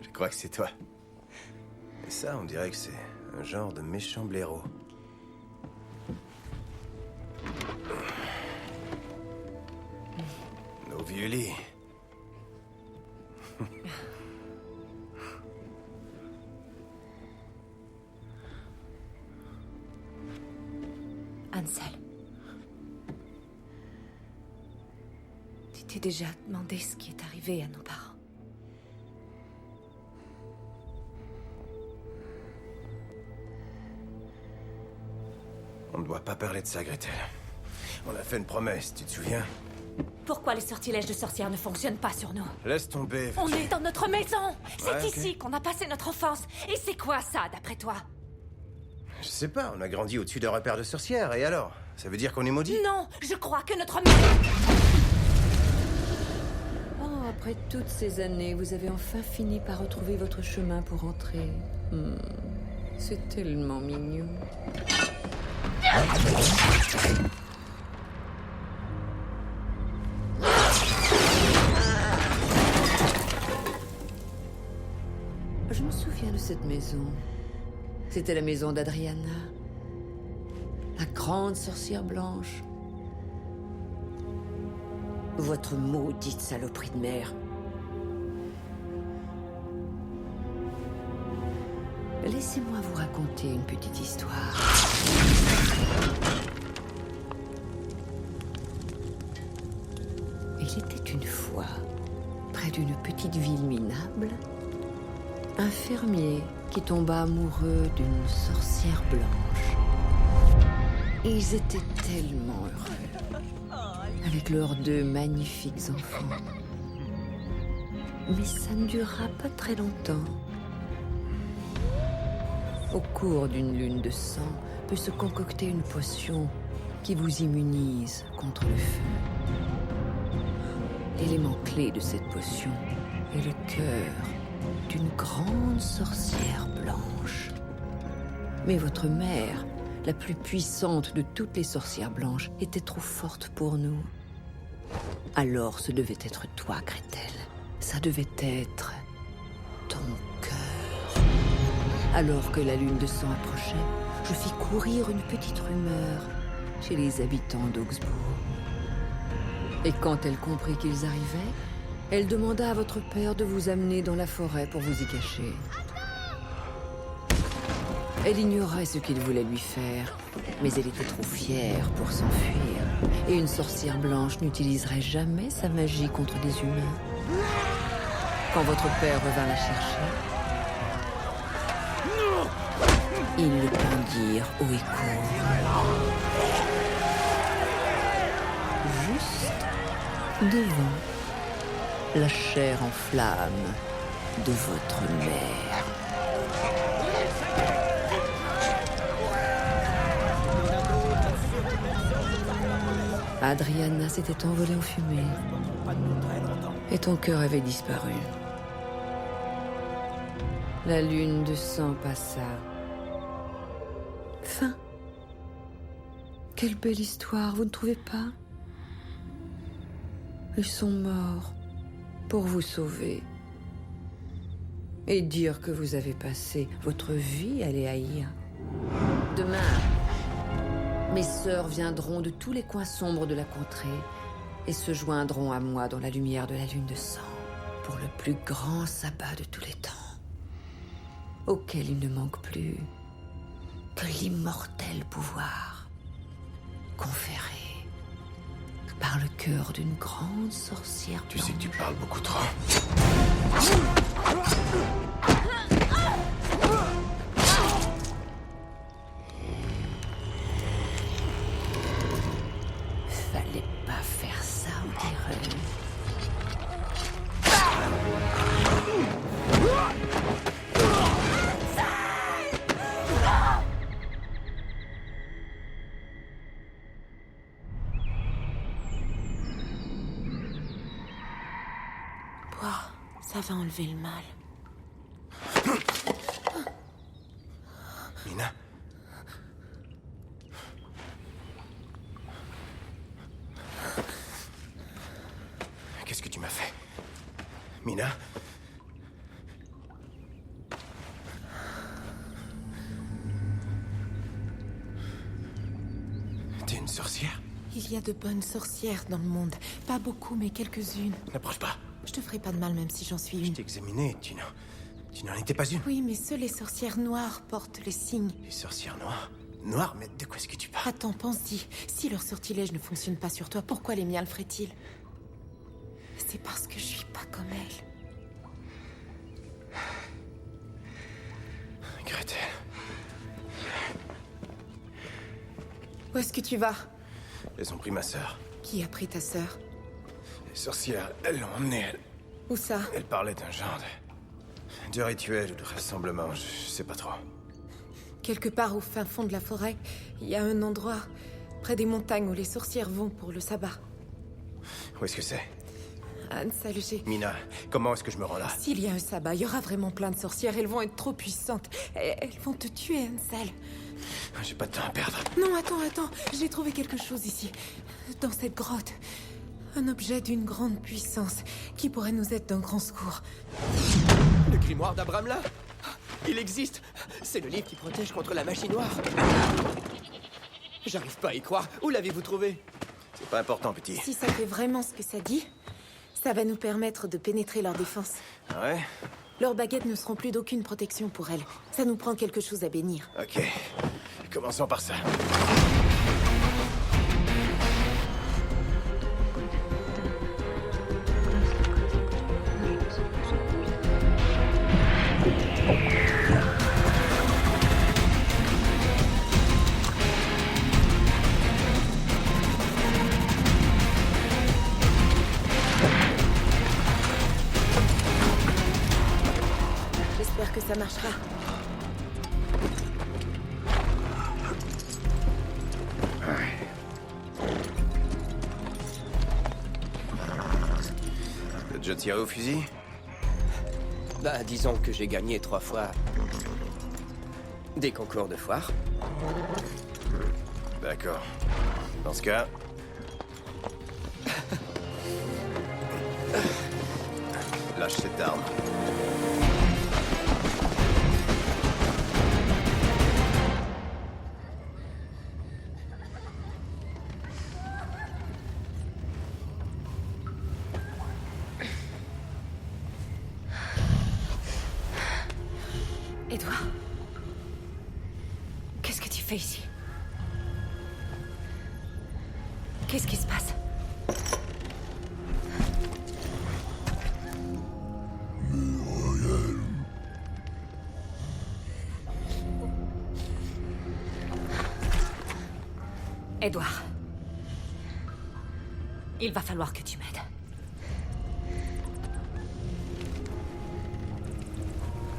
Je crois que c'est toi. Et ça, on dirait que c'est un genre de méchant blaireau. Nos vieux lits. Ansel. Tu t'es déjà demandé ce qui est arrivé à nos parents? On ne doit pas parler de ça, Gretel. On a fait une promesse, tu te souviens? Pourquoi les sortilèges de sorcières ne fonctionnent pas sur nous? Laisse tomber. On est dans notre maison. C'est Ouais, ok. ici qu'on a passé notre enfance. Et c'est quoi ça, d'après toi? Je sais pas, on a grandi au-dessus d'un repère de sorcières, et alors? Ça veut dire qu'on est maudit? Non, je crois que notre mère... Oh, après toutes ces années, vous avez enfin fini par retrouver votre chemin pour rentrer. C'est tellement mignon. Je me souviens de cette maison. C'était la maison d'Adriana. La grande sorcière blanche. Votre maudite saloperie de mère. Laissez-moi vous raconter une petite histoire. Il était une fois, près d'une petite ville minable, un fermier qui tomba amoureux d'une sorcière blanche. Ils étaient tellement heureux, avec leurs 2 magnifiques enfants. Mais ça ne dura pas très longtemps. Au cours d'une lune de sang, peut se concocter une potion qui vous immunise contre le feu. L'élément clé de cette potion est le cœur d'une grande sorcière blanche. Mais votre mère, la plus puissante de toutes les sorcières blanches, était trop forte pour nous. Alors ce devait être toi, Gretel. Ça devait être ton cœur. Alors que la lune de sang approchait, je fis courir une petite rumeur chez les habitants d'Augsbourg. Et quand elle comprit qu'ils arrivaient, elle demanda à votre père de vous amener dans la forêt pour vous y cacher. Elle ignorait ce qu'il voulait lui faire, mais elle était trop fière pour s'enfuir. Et une sorcière blanche n'utiliserait jamais sa magie contre des humains. Quand votre père revint la chercher, ils le pendirent haut et court. Juste devant la chair en flammes de votre mère. Adriana s'était envolée en fumée et ton cœur avait disparu. La lune de sang passa. Fin. Quelle belle histoire, vous ne trouvez pas? Ils sont morts pour vous sauver. Et dire que vous avez passé votre vie à les haïr. Demain, mes sœurs viendront de tous les coins sombres de la contrée et se joindront à moi dans la lumière de la lune de sang pour le plus grand sabbat de tous les temps, auquel il ne manque plus que l'immortel pouvoir conféré par le cœur d'une grande sorcière blanche. Tu sais que tu parles beaucoup trop. Tais-toi, ça va enlever le mal. Mina? Qu'est-ce que tu m'as fait? Mina? T'es une sorcière? Il y a de bonnes sorcières dans le monde. Pas beaucoup, mais quelques-unes. N'approche pas. Je te ferai pas de mal, même si j'en suis une. Je t'ai examiné, tu n'en étais pas une. Oui, mais seules les sorcières noires portent les signes. Les sorcières noires? Noires? Mais de quoi est-ce que tu parles? Attends, pense-y. Si leur sortilège ne fonctionne pas sur toi, pourquoi les miens le feraient-ils? C'est parce que je suis pas comme elles. Gretel. Où est-ce que tu vas? Elles ont pris ma sœur. Qui a pris ta sœur? Les sorcières, elles l'ont emmenée. Où ça? Elle parlait d'un genre de rituel ou de rassemblement, je sais pas trop. Quelque part au fin fond de la forêt, il y a un endroit, près des montagnes où les sorcières vont pour le sabbat. Où est-ce que c'est? Ansel, Mina, comment est-ce que je me rends là? S'il y a un sabbat, il y aura vraiment plein de sorcières. Elles vont être trop puissantes. Elles vont te tuer, Ansel. J'ai pas de temps à perdre. Non, attends. J'ai trouvé quelque chose ici. Dans cette grotte. Un objet d'une grande puissance qui pourrait nous être d'un grand secours. Le grimoire d'Abraham là? Il existe! C'est le livre qui protège contre la magie noire. J'arrive pas à y croire. Où l'avez-vous trouvé? C'est pas important, petit. Si ça fait vraiment ce que ça dit, ça va nous permettre de pénétrer leur défense. Ah ouais? Leurs baguettes ne seront plus d'aucune protection pour elles. Ça nous prend quelque chose à bénir. Ok. Commençons par ça. J'espère que ça marchera. T'as déjà tiré au fusil? Bah, disons que j'ai gagné 3 fois des concours de foire. D'accord. Dans ce cas... lâche cette arme. Edouard, qu'est-ce que tu fais ici? Qu'est-ce qui se passe? Edouard, il va falloir que tu m'aides.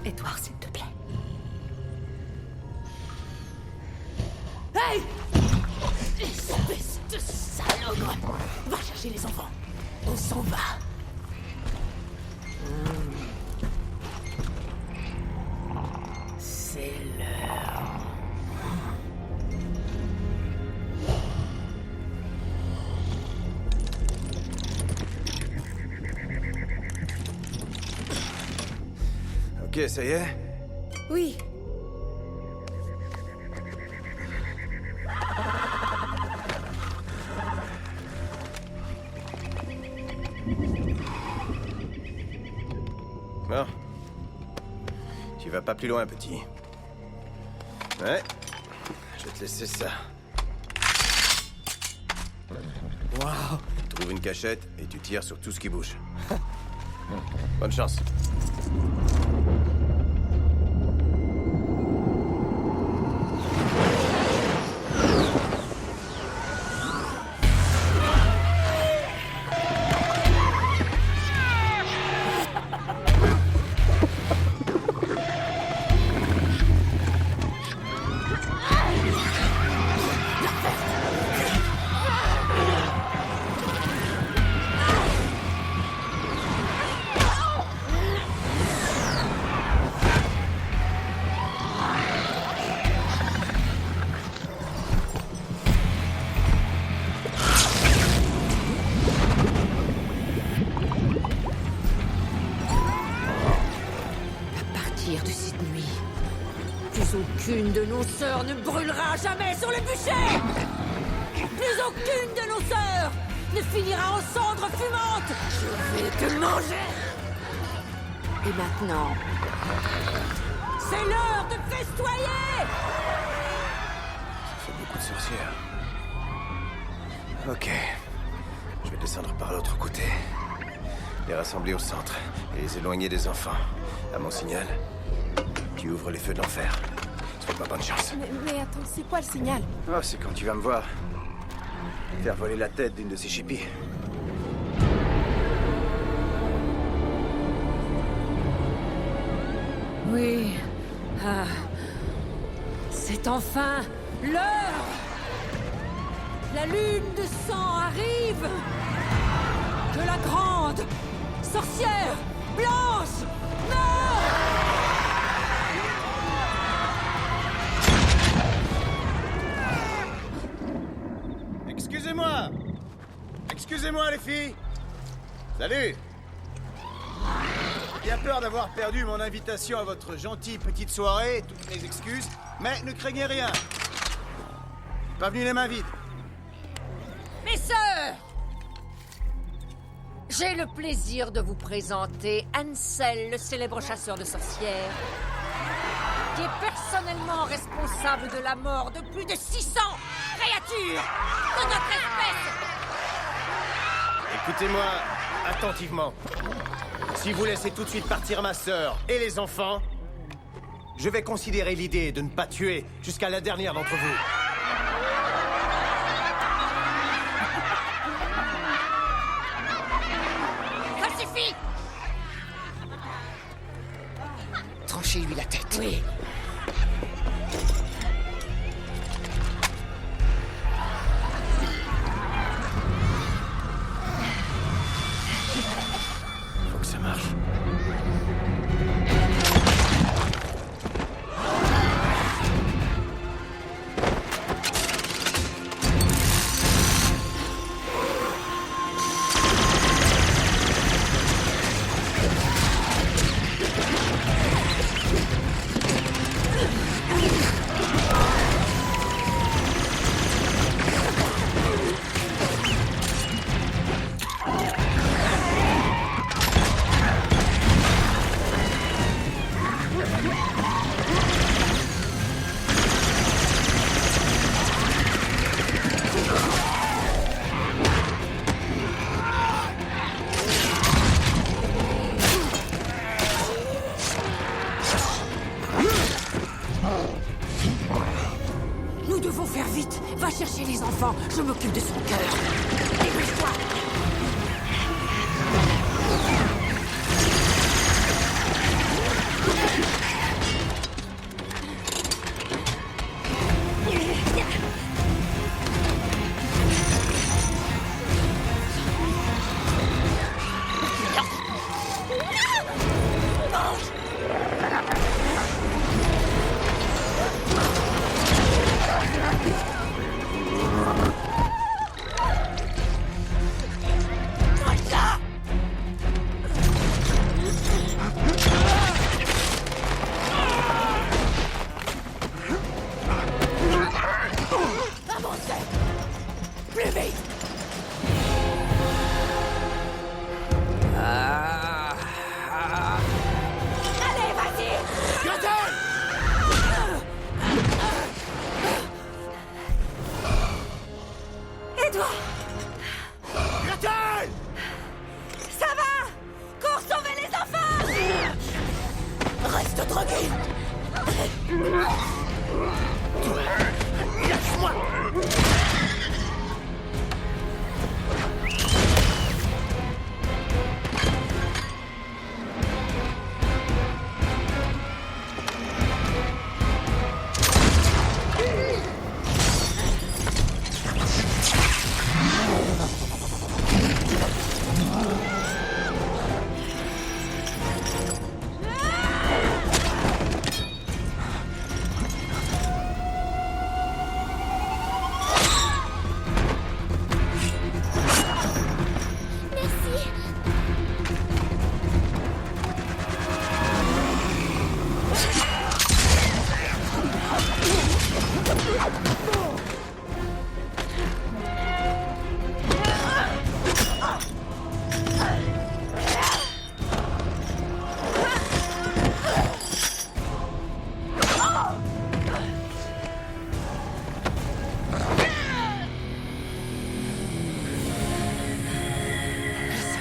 Edouard, s'il te plaît. Hey! Espèce de salogre! Va chercher les enfants. On s'en va. C'est l'heure. Ok, ça y est? Oui. Bon. Tu vas pas plus loin, petit. Ouais. Je vais te laisser ça. Waouh! Trouve une cachette et tu tires sur tout ce qui bouge. Bonne chance. aucune de nos sœurs ne brûlera jamais sur le bûcher! Plus aucune de nos sœurs ne finira en cendres fumantes! Je vais te manger! Et maintenant, c'est l'heure de festoyer! Ça fait beaucoup de sorcières. Ok. Je vais descendre par l'autre côté. Les rassembler au centre et les éloigner des enfants. À mon signal, tu ouvres les feux de l'enfer. Souhaite pas bonne chance. Mais attends, c'est quoi le signal? Oh, c'est quand tu vas me voir. Faire voler la tête d'une de ces chippies. Oui. Ah. C'est enfin l'heure! La lune de sang arrive! Que la grande sorcière blanche meure! Excusez-moi! Excusez-moi, les filles! Salut! J'ai bien peur d'avoir perdu mon invitation à votre gentille petite soirée, toutes mes excuses, mais ne craignez rien. Pas venu les mains vides. Mes sœurs! J'ai le plaisir de vous présenter Ansel, le célèbre chasseur de sorcières, qui est personnellement responsable de la mort de plus de 600 créatures de notre espèce! Écoutez-moi attentivement. Si vous laissez tout de suite partir ma sœur et les enfants, je vais considérer l'idée de ne pas tuer jusqu'à la dernière d'entre vous. Ça suffit! Tranchez-lui la tête. Oui. Faut que ça marche.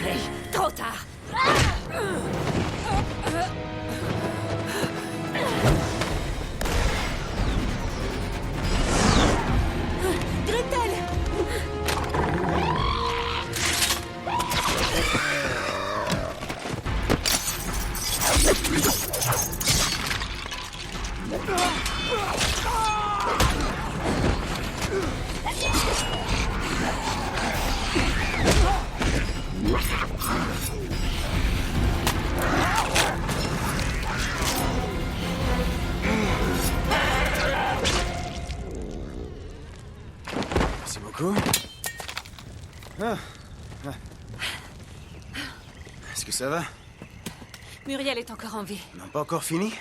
Hey, trop tard. Gretel! Merci beaucoup. Ah. Est-ce que ça va? Muriel est encore en vie. Non, pas encore fini?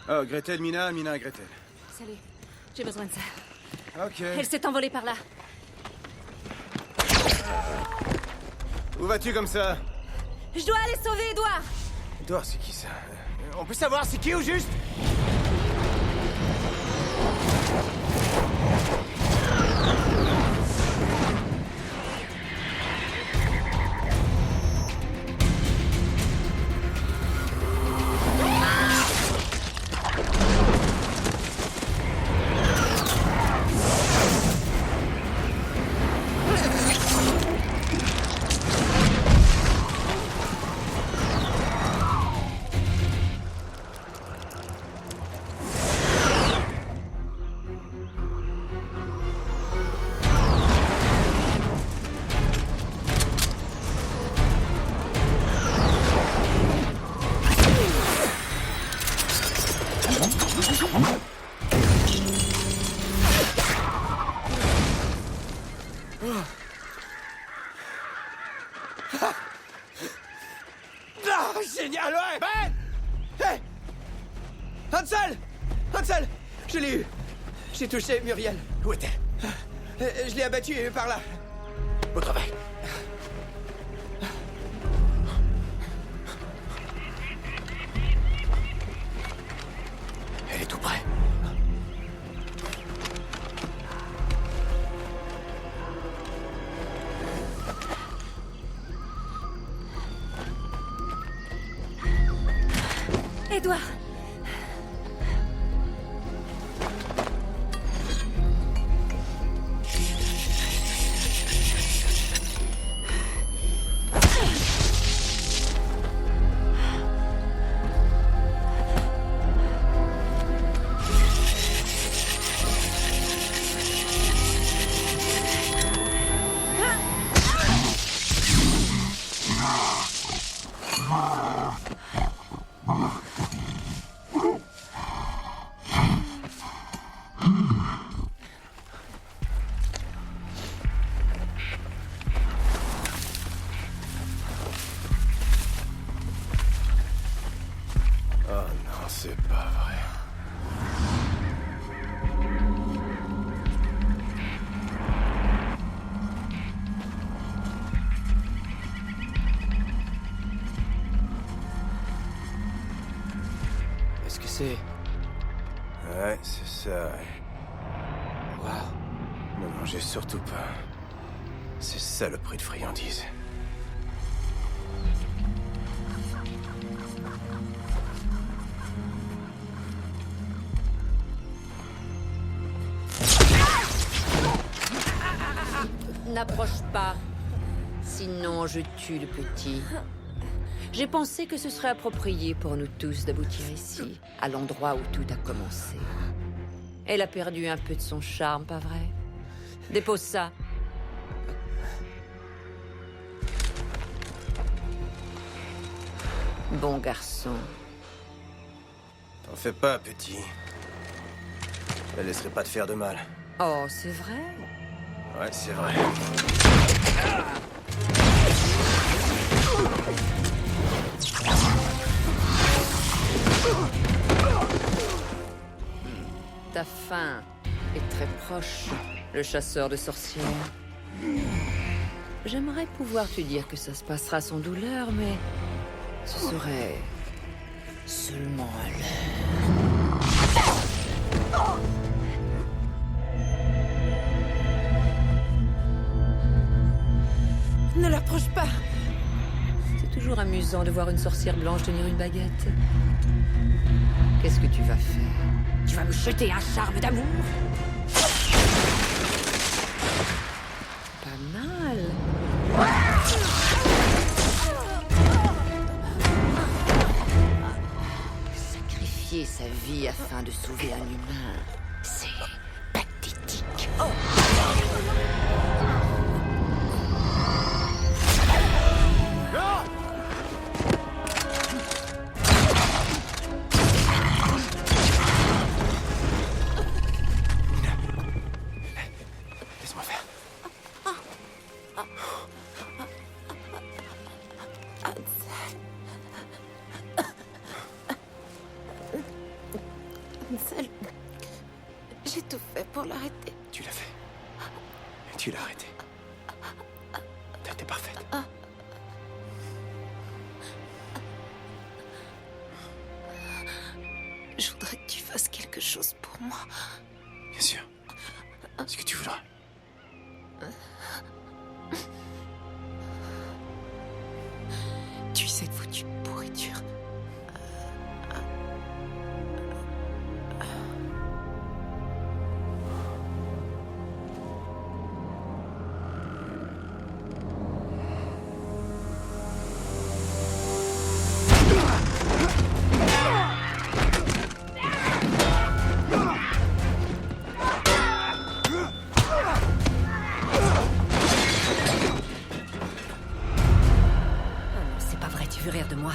Oh, Gretel, Mina, Gretel. Salut. J'ai besoin de ça. Ok. Elle s'est envolée par là. Où vas-tu comme ça? Je dois aller sauver Edouard. Edouard, c'est qui ça? On peut savoir c'est qui au juste? Ah, génial, ouais! Ben! Hey! Hansel! Hansel! Je l'ai eu! J'ai touché Muriel. Où est-elle? Je l'ai abattue par là. Au travail. Elle est tout près. Edouard. Oh non, c'est pas vrai. Est-ce que c'est... Ouais, c'est ça, ouais. Waouh. Ne mangez surtout pas. C'est ça le prix de friandises. N'approche pas. Sinon, je tue le petit. J'ai pensé que ce serait approprié pour nous tous d'aboutir ici, à l'endroit où tout a commencé. Elle a perdu un peu de son charme, pas vrai? Dépose ça. Bon garçon. T'en fais pas, petit. Elle laisserait pas te faire de mal. Oh, c'est vrai? Ouais, c'est vrai. Ta fin est très proche, le chasseur de sorcières. J'aimerais pouvoir te dire que ça se passera sans douleur, mais ce serait seulement à l'heure. Ne l'approche pas. C'est toujours amusant de voir une sorcière blanche tenir une baguette. Qu'est-ce que tu vas faire? Tu vas me jeter un charme d'amour? Pas mal. Sacrifier sa vie afin de sauver un humain, c'est pathétique. Laisse-moi faire. Ansel, j'ai tout fait pour l'arrêter. Tu l'as fait. Tu l'as arrêté. T'as été parfaite. Je voudrais que tu fasses quelque chose pour moi. Bien sûr. Ce que tu voudras. Tu sais, foutue pourriture. C'est pas vrai, tu veux rire de moi?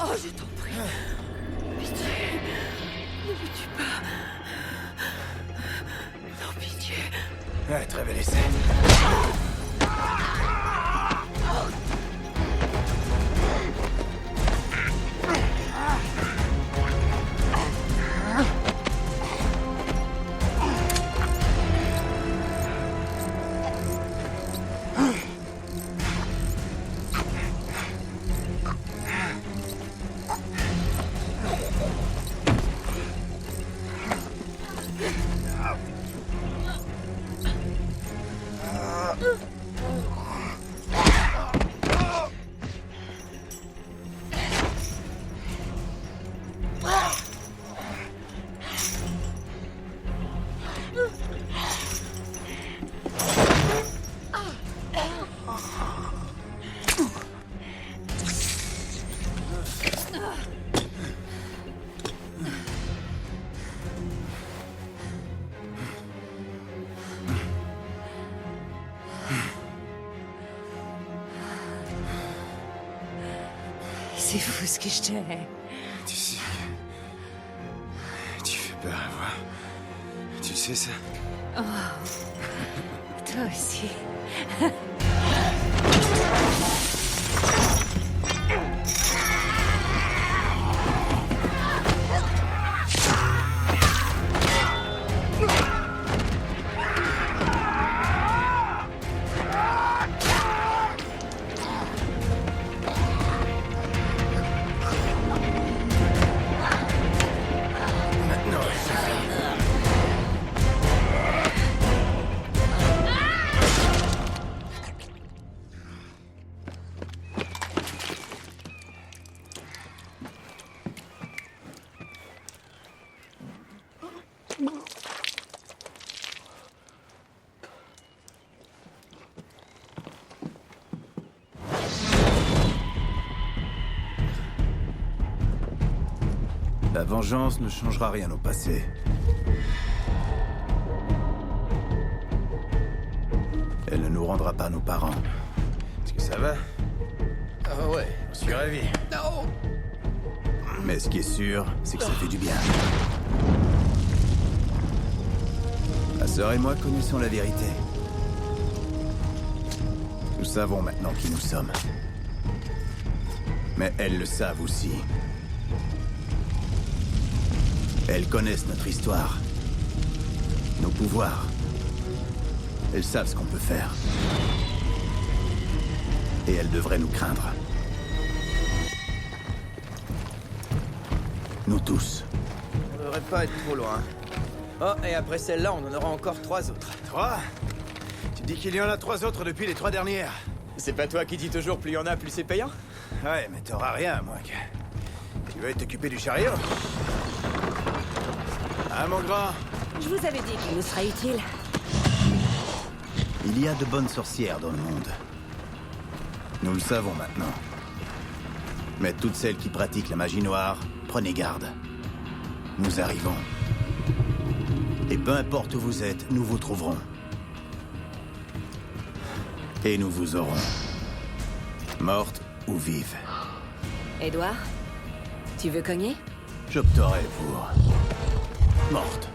Oh, je t'en prie. Pitié. Ne me tue pas. Non, pitié. Ouais, très bel essai. C'est fou ce que je t'ai. Tu sais que... Tu fais peur à voir. Tu sais ça? Oh. Toi aussi. La vengeance ne changera rien au passé. Elle ne nous rendra pas nos parents. Est-ce que ça va? Ah ouais, je suis ravi. Non! Mais ce qui est sûr, c'est que ça fait du bien. Ma sœur et moi connaissons la vérité. Nous savons maintenant qui nous sommes. Mais elles le savent aussi. Elles connaissent notre histoire. Nos pouvoirs. Elles savent ce qu'on peut faire. Et elles devraient nous craindre. Nous tous. On devrait pas être trop loin. Oh, et après celle-là, on en aura encore 3 autres. 3? Tu dis qu'il y en a 3 autres depuis les 3 dernières. C'est pas toi qui dis toujours plus il y en a, plus c'est payant? Ouais, mais t'auras rien, moi. Tu veux t'occuper du chariot? Ah, mon grand? Je vous avais dit qu'il nous sera utile. Il y a de bonnes sorcières dans le monde. Nous le savons maintenant. Mais toutes celles qui pratiquent la magie noire, prenez garde. Nous arrivons. Et peu importe où vous êtes, nous vous trouverons. Et nous vous aurons. Morte ou vive. Edouard, tu veux cogner? J'opterai pour... morte.